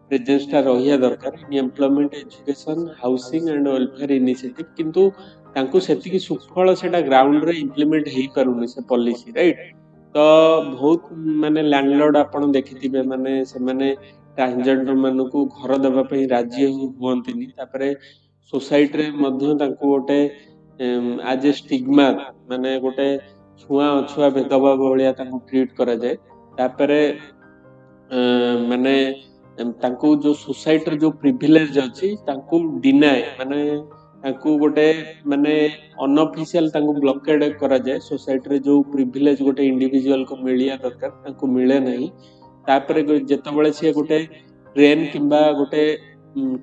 प्रेजेंस टा रहिया दरकार in employment education housing and welfare initiative किंतु तांको सेति की सुफल सेटा ग्राउंड रे इंप्लीमेंट हेई पारुनी से पॉलिसी राइट तो बहुत माने लैंडलॉर्ड आपण देखिथिबे माने से माने ट्रांसजेंडर मानकू घर देबा पई राजी हुअंतिनी तापरे सोसाइटी रे मध्य तांको गोटे आज ए स्टिग्मा माने गोटे छुआ अछुआ भेदभाव भलिया तांको ट्रीट करा जाए तापरे माने तांको जो सोसाइटी रे जो प्रिविलेज अछि तांको डिनाय माने तांको गोटे माने अनऑफिशियल तांको ब्लॉकेड करा जाए सोसाइटी रे जो प्रिविलेज गोटे इंडिविजुअल को मिलिया दरकार तांको मिले नहीं तापरे जेतबेले से गोटे ट्रेन किंबा गोटे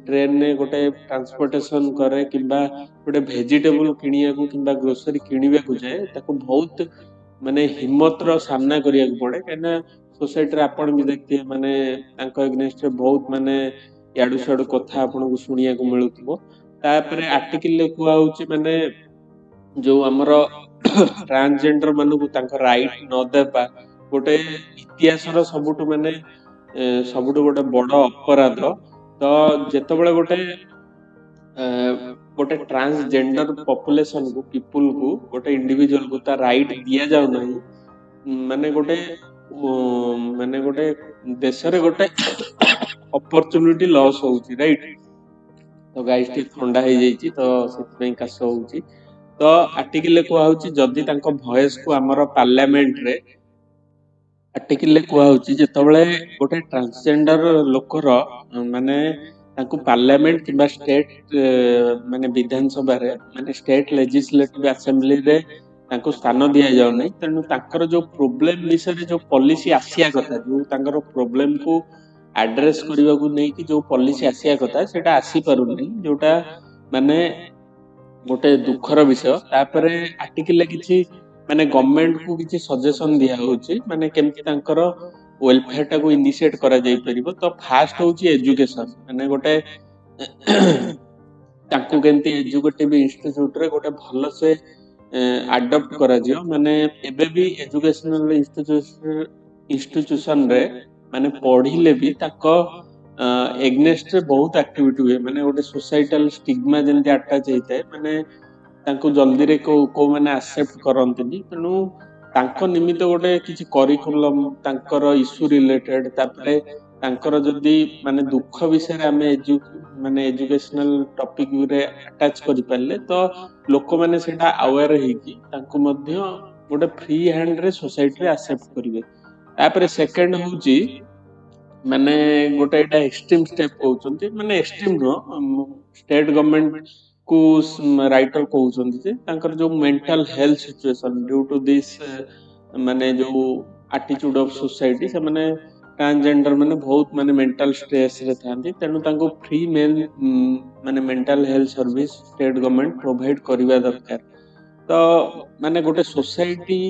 ट्रेन ने गोटे ट्रांसपोर्टेशन करे किंबा गोटे वेजिटेबल किनिया को किंबा ग्रोसरी किनिबा को जाए ताको बहुत माने हिम्मत रो सामना करिया को पड़े कना सोसाइटी रे आपण भी देखते माने तांको एग्नेस्ट रे बहुत माने याडू साडू कथा आपण को सुनिया को मिलुतबो तापरे आर्टिकल ले कुआ होची माने जो हमर ट्रांसजेंडर मानु को तांको राइट न देबा गोटे इतिहास रो सबुटु माने सबुटु गोटे बड़ अपराध तो जेतबेले गोटे गोटे ट्रांसजेंडर पॉपुलेशन को पीपल को गोटे इंडिविजुअल को ता राइट दिया जाउ नहीं माने गोटे देश रे गोटे अपॉर्चुनिटी लॉस होउची राइट तो गाइस टी ठंडा हो जाईची तो सेति पई कास होउची तो आर्टिकल ले को होउची जदी तांको वॉइस को हमर पार्लियामेंट रे आर्टिकल ले को होउची जेतबेले गोटे ट्रांसजेंडर लोकर माने तांको पार्लियामेंट किबा स्टेट माने विधानसभा रे माने स्टेट लेजिस्लेटिव असेंबली रे तांको स्थान दिया जाउ नै तनु तांकर जो प्रॉब्लम विषय रे जो पॉलिसी आसिया कथा जो तांकर प्रॉब्लम को एड्रेस करबा को नै कि जो पॉलिसी आसिया कथा सेटा आसी पारु नै जोटा माने गोटे दुखर विषय तापरे आर्टिकल किछि माने गवर्नमेंट को किछि सजेशन दिया होछि माने केमति तांकर वेलफेयर टाको इनिशिएट करा जाई परिबो। तो फास्ट होछि एजुकेशन माने गोटे तांकु केमति एजुकेटिव इंस्टीट्यूट रे गोटे भलो से अडॉप्ट करा जियो माने एबे भी एजुकेशनल इंस्टीट्यूशन रे माने पढ़िले भी ताको एग्नेस्ट रे बहुत एक्टिविटी हुए माने गोटे सोसाइटल स्टिग्मा जेंति अटैच हेइते माने तांकु जल्दी रे को माने एक्सेप्ट करंतनी तेनु तांको निमित्त गोटे किछि करिकुलम तांकर इश्यू रिलेटेड तापरे तांकर जदी माने दुख विषय रे हमें माने एजुकेशनल टॉपिक रे अटैच करि पाले तो लोक माने सेटा अवेयर हेकी तांको मध्य गोटे फ्री हैंड रे सोसाइटी रे एक्सेप्ट करिवे। तापरे सेकंड होउची माने गोटे एटा एक्सट्रीम स्टेप कहउचंती माने एक्सट्रीम नो स्टेट गवर्नमेंट को राइटर कहउचंती जे तांकर जो mental health situation due to this माने जो एटीट्यूड ऑफ सोसाइटी से माने ट्रांसजेंडर माने बहुत माने मेंटल स्ट्रेस रे थांती तेनु तांको फ्री माने mental health service state government provide करिवा दरकार। तो माने गोटे सोसाइटी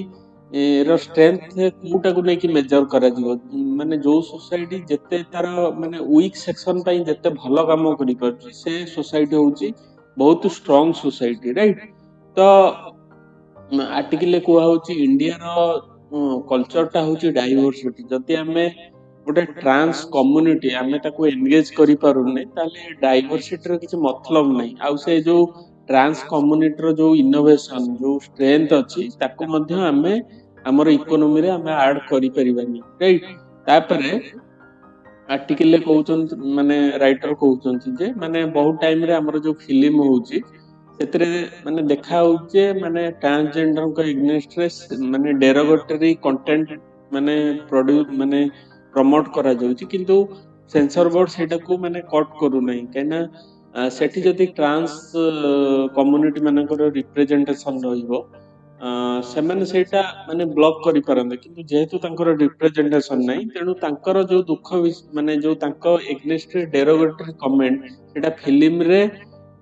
रो स्ट्रेंथ कोटा को नेकी मेजर करा जिवो माने जो सोसाइटी जते तार माने वीक सेक्शन पई जते भलो काम करि परछि से सोसाइटी होउची बहुत स्ट्रांग सोसाइटी राइट। तो आर्टिकल को होउची इंडिया रो कल्चर टा होउची डाइवर्सिटी जति हमें गोटे ट्रांस कम्युनिटी हमें ताको एंगेज करि पारुने ताले डाइवर्सिटी रो किछ मतलब नै आउ से जो ट्रांस कम्युनिटी रो जो इनोवेशन जो स्ट्रेंथ अछि ताको मध्य हमें हमर इकोनॉमी रे हमें ऐड करि परिबानी राइट। तापरे आर्टिकल कहउचन माने राइटर कहउचन जे माने बहुत टाइम रे हमर जो फिल्म होउची सेतरे माने देखा होउचे माने ट्रांसजेंडर को एग्नेस्ट रे माने डेरोगेटरी कंटेंट माने प्रोड्यूस माने प्रमोट करा जाउची किंतु सेंसर बोर्ड सेटा को माने कट करू नै केना सेठी जति ट्रांस कम्युनिटी मानकर रिप्रेजेंटेशन रहिबो सेमाने सेटा माने ब्लॉक करि परंदे किंतु जेहेतु तांकर रिप्रेजेंटेशन नै तेनु तांकर जो दुख माने जो तांको एग्नेस्ट डेरोगेटरी कमेंट सेटा फिल्म रे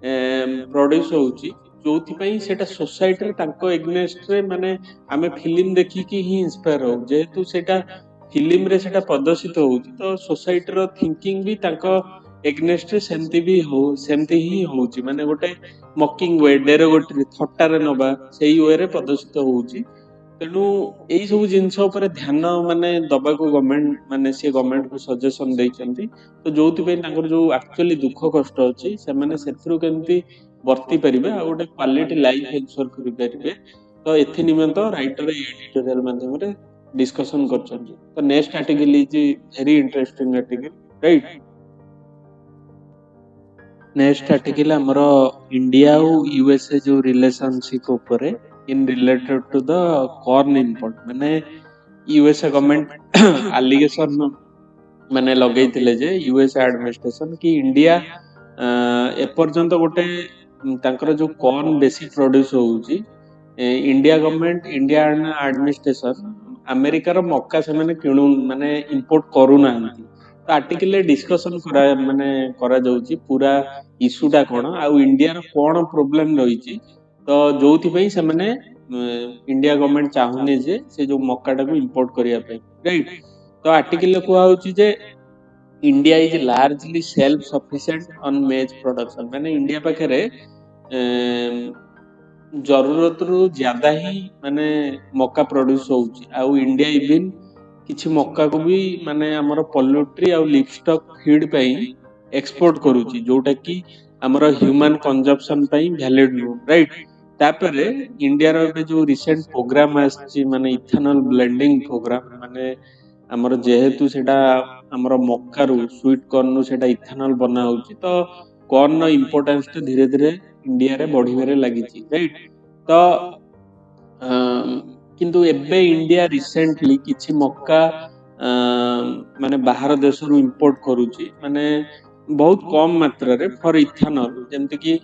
प्रोड्यूस होउची जोथि पई सेटा सोसाइटी रे तांको एग्नेस्ट रे माने आमे फिल्म देखि कि ही इंस्पायर हो जेहेतु सेटा फिल्म रे सेटा प्रदर्शित होउची तो सोसाइटी रो थिंकिंग भी तांको एग्नेस्ट रे सेमति भी हो सेमति ही होउची माने गोटे मकिंग वे डेरोगेटरी थट्टा रे नबा सेही वे रे प्रदर्शित होउची। तेणु एई सब जिनस ऊपर ध्यान माने दबा को गवर्नमेंट माने से गवर्नमेंट को सजेशन देइचंती तो जोथि पे तांकर जो एक्चुअली दुख कष्ट अछि से माने सेथरु केमती वर्ती परिबे आ गोटे क्वालिटी लाइफ एंश्योर करि परिबे। तो एथि निमंत राइटर एडिटोरियल माध्यम रे डिस्कशन करचंती। तो next article is very interesting article right. Next article हमरो इंडिया और यूएसए जो रिलेशनशिप ऊपर in related to the corn import माने यूएसए गवर्नमेंट एलिगेशन माने लगैतिले जे यूएसए एडमिनिस्ट्रेशन कि इंडिया एपर्यंत गोटे तांकर जो कॉर्न बेसी प्रोड्यूस होउची India government India administration America रो मक्का से माने किणु माने इंपोर्ट करू नांती। तो आर्टिकल डिस्कशन करा माने करा जाउची पूरा इशूटा कोन आ इंडिया रो कोन प्रॉब्लम रहिची तो जोथि पई से माने इंडिया गवर्नमेंट चाहुने जे से जो मक्काटा को इंपोर्ट करिया पई राइट। तो आर्टिकल को आउची जे India is largely self sufficient on maize production माने इंडिया पाखरे जरूरत रु ज्यादा ही माने मक्का प्रोड्यूस होउची आ इंडिया इवन किछि मक्का को भी माने हमर पोल्ट्री आ लिवस्टॉक फीड पई एक्सपोर्ट करूची जोटा कि हमर ह्यूमन कंजप्शन पई वैलिड नो राइट। तापरे इंडिया रो बे जो रिसेंट प्रोग्राम आछि माने इथेनॉल ब्लेंडिंग प्रोग्राम माने हमर जेहेतु सेटा हमर मक्का रु स्वीट कॉर्न रु सेटा इथेनॉल बना होउची तो कॉर्न नो इंपोर्टेंस तो धीरे धीरे इंडिया रे बढ़िबारे लागिची राइट। तो किंतु एबे इंडिया रिसेंटली किछि मक्का माने बाहर देश रु इंपोर्ट करूची माने बहुत कम मात्रा रे फॉर इथेनॉल जेमति कि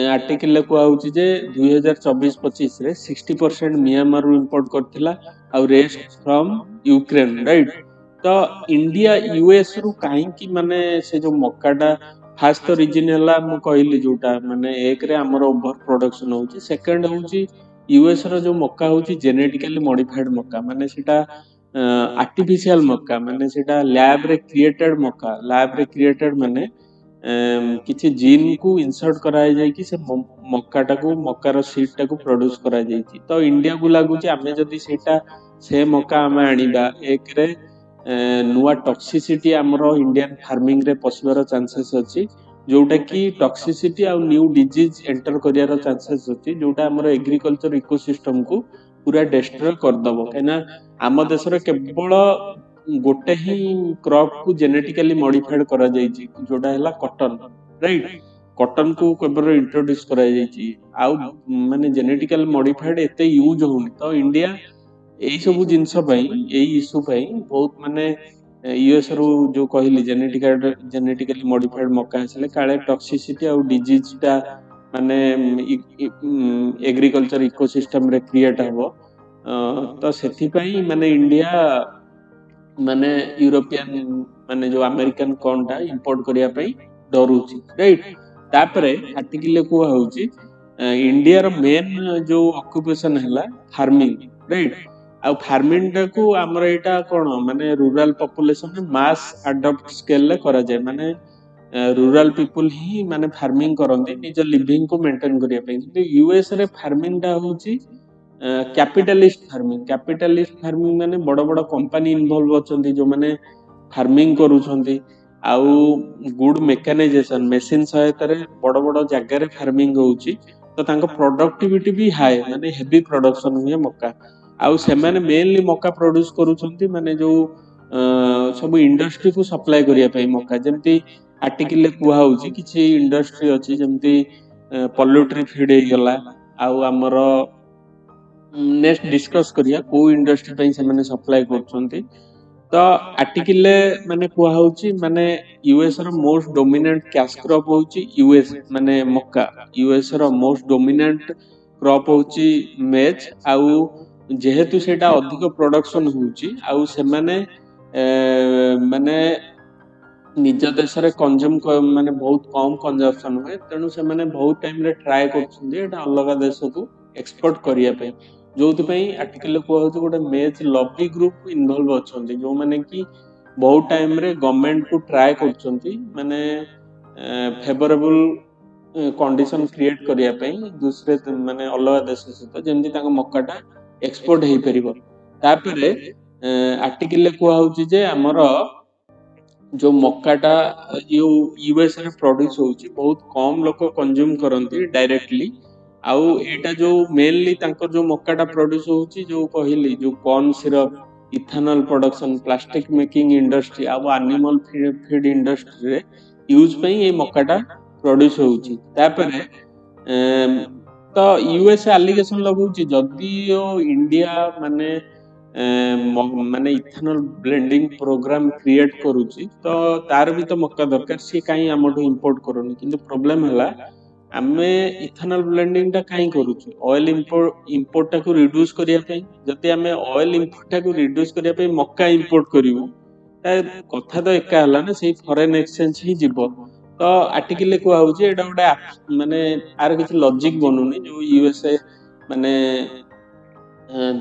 आर्टिकल को आउची जे 2024-25 रे 60% म्यांमार रु इंपोर्ट करथिला आ रेस्ट फ्रॉम यूक्रेन राइट। तो इंडिया यूएस रु काहे कि माने से जो मक्काटा फास्ट तो रिजन है मु कहली जोटा माने एक रे हमर ओवर प्रोडक्शन होची सेकंड होची यूएस रो जो मक्का होची जेनेटिकली मॉडिफाइड मक्का माने सेटा आर्टिफिशियल मक्का माने सेटा लैब रे क्रिएटेड मक्का लैब रे क्रिएटेड माने किछि जीन को इंसर्ट कराय जाय कि से मक्का टाको मक्कार सीड टाको प्रोड्यूस कराय जायछि तो इंडिया को लागुची आमे जदी सेटा से मक्का आमे आनिबा एक रे नुआ टॉक्सिसिटी हमरो इंडियन फार्मिंग रे पसबार चांसेस अछि जोटा कि टॉक्सिसिटी आ न्यू डिजीज एंटर करियार चांसेस अछि जोटा हमरो एग्रीकल्चर इकोसिस्टम को पूरा डिस्ट्रॉय कर दबो केना आम देश रे केवल गोटे ही क्रॉप को जेनेटिकली मॉडिफाइड करा जायछि जोटा हैला कॉटन राइट कॉटन को केवल इंट्रोड्यूस करा जायछि आ माने जेनेटिकली मॉडिफाइड एते यूज होनी तो इंडिया एई सब जिंस पई एई इशू पई बहुत माने यूएस रो जो कहली जेनेटिकली मॉडिफाइड मक्का आसले काले टॉक्सिसिटी आ डिजीज टा माने एग्रीकल्चर इकोसिस्टम रे क्रिएट हबो तो सेथि पई माने इंडिया माने यूरोपियन माने जो अमेरिकन कॉर्न टा इंपोर्ट करिया पई डरुची राइट तापरे आर्टिकल को होउची इंडिया रो मेन जो ऑक्युपेशन हैला फार्मिंग राइट आ फार्मिंग टा को हमर एटा कोन माने रूरल पॉपुलेशन मास अडॉप्ट स्केल ले करा जाय माने रूरल पीपल ही माने फार्मिंग करंती निज लिविंग को मेंटेन करिया पई कि यूएस रे फार्मिंग टा होउची कैपिटलिस्ट फार्मिंग माने बड़ बड़ कंपनी इन्वॉल्व अछंती जो माने फार्मिंग करूछंती आउ गुड मेकानाइजेशन मशीन सहायता रे बड़ बड़ जगह रे फार्मिंग होउची तो तांको प्रोडक्टिविटी भी हाई माने हेवी प्रोडक्शन हुए मक्का आउ से माने मेनली मक्का प्रोड्यूस करूछंती माने जो सब इंडस्ट्री को सप्लाई करिया पई मक्का जेमती आर्टिकल ले कुहा होउची किछि इंडस्ट्री अछि जेमती पोल्ट्री फीड हे गला आउ हमरो नेक्स्ट डिस्कस करिया को इंडस्ट्री पई से माने सप्लाई करछंती तो आर्टिकल माने कुहा होउची माने यूएस रो मोस्ट डोमिनेंट कैश क्रॉप होउची यूएस माने मक्का यूएस रो मोस्ट डोमिनेंट क्रॉप होउची मेज आउ जेहेतु सेटा अधिक प्रोडक्शन होउची आउ से माने माने निज देश रे कंज्यूम माने बहुत कम कंजप्शन हुए तेणु से माने बहुत टाइम रे ट्राई करछुंदी एटा अलग देश को एक्सपोर्ट करिया पे जोथि पई आर्टिकल को होउची गोटे मेज लॉबी ग्रुप इन्वॉल्व अछंती जो माने कि बहुत टाइम रे गवर्नमेंट को ट्राई करछंती माने फेवरेबल कंडीशन क्रिएट करिया पे दूसरे माने अलग देश सहित जेमति ताको मक्काटा एक्सपोर्ट हेई परिबो तापरे आर्टिकल को होउची जे हमरो जो मक्काटा यूएस रे प्रोड्यूस होउची बहुत कम लोक कंज्यूम करंती डायरेक्टली आउ एटा जो मेनली तांकर जो मक्काटा प्रोड्यूस होउची जो कहली जो corn syrup ethanol production plastic making industry आ एनिमल फीड इंडस्ट्री रे यूज पई ए मक्काटा प्रोड्यूस होउची तापरे तो यूएस एलिगेशन लगौची जदी इंडिया माने माने इथेनॉल ब्लेंडिंग प्रोग्राम क्रिएट करूची तो तार भी तो मक्का दरकार सी काई हमठो इंपोर्ट करूनी किंतु प्रॉब्लम हला आमे इथेनॉल ब्लेंडिंग टा काई करूछु ऑयल इंपोर्ट टा को रिड्यूस करिया पई जति आमे ऑयल इंपोर्ट टा को रिड्यूस करिया पई मक्का इंपोर्ट करिवु ता कथा तो एका हला ना सेही फॉरेन एक्सचेंज ही जिवो तो आर्टिकल को आउची एटा गोटे माने आर किछ लॉजिक बनुनी जो यूएसए माने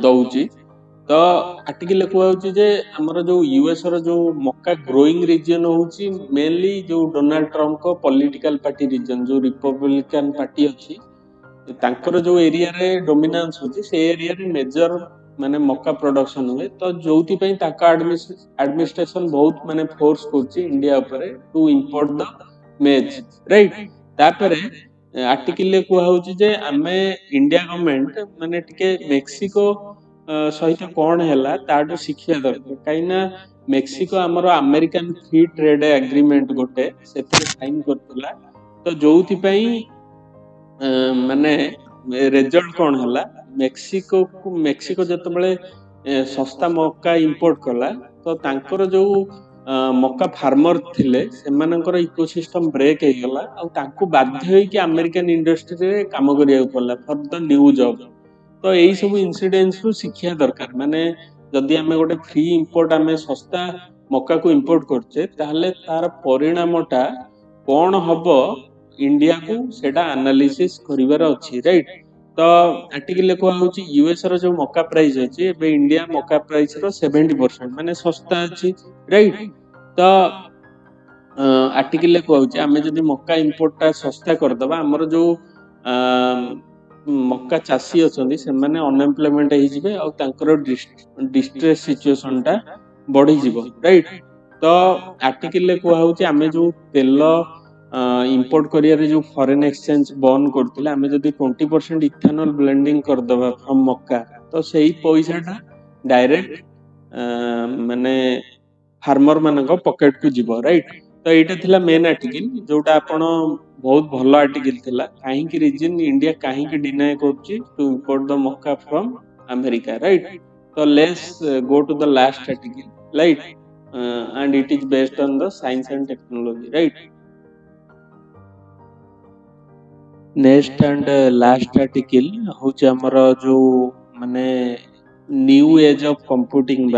दउची तो आर्टिकल को होउची जे हमर जो यूएस रो जो मक्का ग्रोइंग रीजन होउची मेनली जो डोनाल्ड ट्रम्प को पॉलिटिकल पार्टी रीजन जो रिपब्लिकन पार्टी अछि तांकर जो एरिया रे डोमिनेंस होची से एरिया रे मेजर माने मक्का प्रोडक्शन हुए तो जोथि पई ताका एडमिनिस्ट्रेशन बहुत माने फोर्स करची इंडिया ऊपर टू इंपोर्ट द मेज राइट तापरे आर्टिकल को होउची जे हमें इंडिया गवर्नमेंट माने टिके मेक्सिको सहित कौन हैला ताडो शिक्षा दरकार काइना मेक्सिको हमर अमेरिकन फ्री ट्रेड एग्रीमेंट गोटे सेते साइन करतला तो जोथि पई माने रिजल्ट कौन हैला मेक्सिको जते बळे सस्ता मक्का इंपोर्ट कला तो तांकर जो मक्का फार्मर थिले सेमानकर इकोसिस्टम ब्रेक हे गला आ तांको बाध्य होई कि अमेरिकन इंडस्ट्री रे काम करिया पड़ला फॉर द न्यू जॉब तो यही सब इनसिडेंट्स रु शिक्षा दरकार माने जदि आमे गोटे फ्री इंपोर्ट आमे सस्ता मक्का को इंपोर्ट करछे ताहले तार परिणामटा कौन हम इंडिया को सेटा एनालिसिस करिवार अछि राइट। तो आर्टिकल कह यूएस रो जो मका प्राइस अछि एबे इंडिया मका प्राइस रो 70% माने सस्ता अछि राइट। तो आर्टिकल कह आमे जदि मका इंपोर्ट टा सस्ता करदबा हमर जो मक्का चाषी अछंती से माने अनएम्प्लॉयमेंट हो जिवे आ तांकर डिस्ट्रेस सिचुएशन टा बढ़ी जिवो राइट। तो आर्टिकल कह आमे जो तेल इंपोर्ट करियारे जो फॉरेन एक्सचेंज बंद करथिले आमे जदि 20% इथेनॉल ब्लेंडिंग करदबा फ्रॉम मक्का तो सही पैसाटा डायरेक्ट माने फार्मर मानक पॉकेट को जीवो राइट। तो एटा थिला मेन आर्टिकल जोटा आपण बहुत भलो आर्टिकल थिला काहे कि रीजन इंडिया काहे कि डिनाय करछि टू इंपोर्ट द मक्का फ्रॉम अमेरिका राइट। तो let's go to the last article right and it is based on the science and technology right. Next and last article होचे हमर जो माने न्यू एज ऑफ कंप्यूटिंग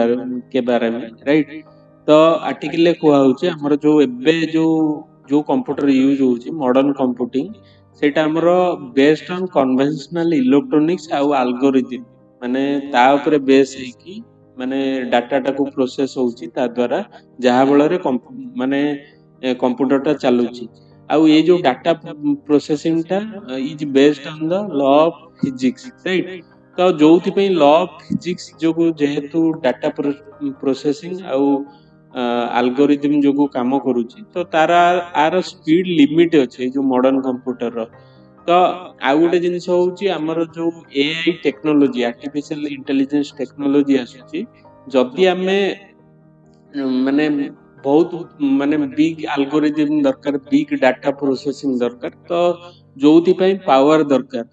के बारे में right. तो आर्टिकल कुआ होचे हमर जो एबे जो जो कंप्यूटर यूज होची मॉडर्न कंप्यूटिंग सेटा हमर बेस्ड ऑन कन्वेंशनल इलेक्ट्रॉनिक्स आ एल्गोरिथम माने ता ऊपर बेस है कि माने डाटा टा को प्रोसेस होची ता द्वारा जहा बଳରେ माने कंप्यूटर टा चालुची आउ ये जो डाटा प्रोसेसिंग टा is based on the law of physics right. तो जोथि पे लॉ ऑफ फिजिक्स जो जेहेतु डाटा प्रोसेसिंग आउ एल्गोरिथम जो काम करूची तो तारा आर स्पीड लिमिट अच्छे जो मॉडर्न कंप्यूटर रो। तो आउ गोटे जिनिस होची हमर जो AI technology artificial intelligence technology आସୁची जदि आमे माने बहुत माने बिग एल्गोरिथम दरकार बिग डाटा प्रोसेसिंग दरकार तो जोथि पे पावर दरकार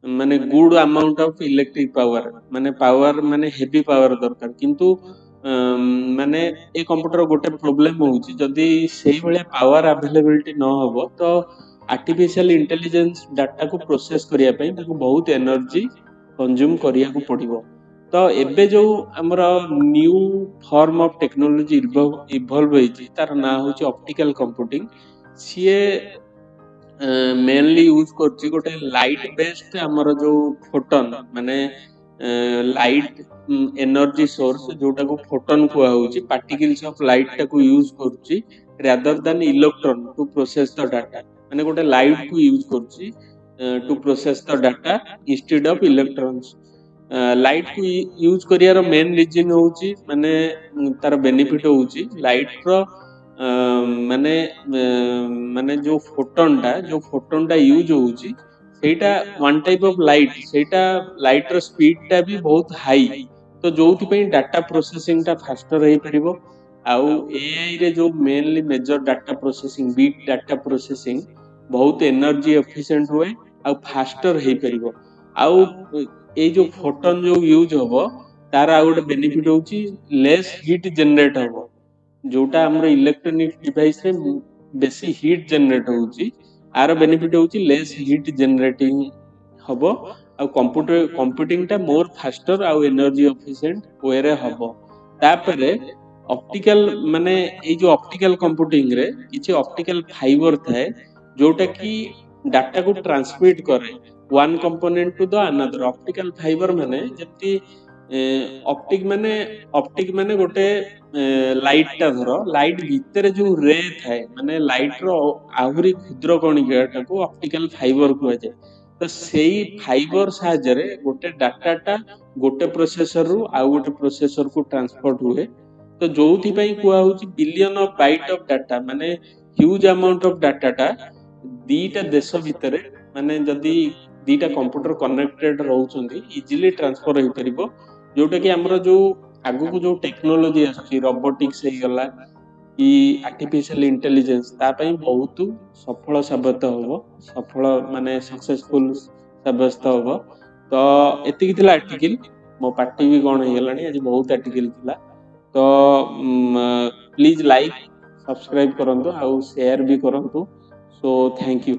माने good amount of electric power माने हेवी पावर दरकार किंतु माने ए कंप्यूटर गोटे प्रॉब्लम होची जदि सेही भले पावर अवेलेबिलिटी न होबो तो आर्टिफिशियल इंटेलिजेंस डाटा को प्रोसेस करिया पई ताको बहुत एनर्जी कंज्यूम करिया को पड़िबो। तो एबे जो हमर new form of technology evolve होईची तार ना होची ऑप्टिकल कंप्यूटिंग सीए मेनली यूज करची गोटे लाइट बेस्ड हमर जो फोटोन माने लाइट एनर्जी सोर्स जोटा को फोटोन कुआ होची पार्टिकल्स ऑफ लाइट टा को यूज करची rather than electron to process the data माने गोटे लाइट को यूज करची to process the data instead of electrons. Light को यूज करियार मेन रीजन होची माने तार बेनिफिट होची लाइट रो माने माने जो फोटोन टा यूज होची सेटा वन टाइप ऑफ लाइट सेटा लाइट रो स्पीड टा भी बहुत हाई तो जोथि पे डाटा प्रोसेसिंग टा फास्टर रही परिबो आउ एआई रे जो mainly major data processing big data processing बहुत एनर्जी एफिशिएंट हुए आउ फास्टर रही परिबो आउ ए जो फोटोन जो यूज होबो तार आ गोटे बेनिफिट होची लेस हीट जनरेट होबो जोटा हमर इलेक्ट्रॉनिक डिवाइस रे बेसी हीट जनरेट होची आर बेनिफिट होची लेस हीट जनरेटिंग हबो आ कंप्यूटिंग टा मोर फास्टर आ एनर्जी एफिशिएंट वे रे हबो। तापरे ऑप्टिकल माने ए जो ऑप्टिकल कंप्यूटिंग रे किछि ऑप्टिकल फाइबर थाए जोटा कि डाटा को ट्रांसमिट करे one component to the another optical fibre माने जति ऑप्टिक माने गोटे लाइट टा धरो लाइट भीतर जो रे थाए माने लाइट रो आहुरी क्षुद्र कणिका टाको ऑप्टिकल फाइबर कुआ जाय तो सेही फाइबर साहाय्य गोटे डाटा टा गोटे प्रोसेसर रु आ गोटे प्रोसेसर को ट्रांसपोर्ट हुए तो जोथि पई कुआ होची billion of bite of data माने ह्यूज अमाउंट ऑफ डाटा टा दीटा देश भितर माने जदी दीटा कंप्यूटर कनेक्टेड रहउचंदी इजीली ट्रांसफर होई परिबो जोटा कि हमर जो आगु को जो टेक्नोलॉजी आछि रोबोटिक्स हे गला कि आर्टिफिशियल इंटेलिजेंस ता पई बहुत सफल साबित होबो सफल माने सक्सेसफुल साबित होबो। तो एतिक थिला आर्टिकल मो पार्टी भी कोन हे गलानी आज बहुत आर्टिकल थिला तो प्लीज लाइक सब्सक्राइब करंतु आ शेयर भी करंतु सो थैंक यू।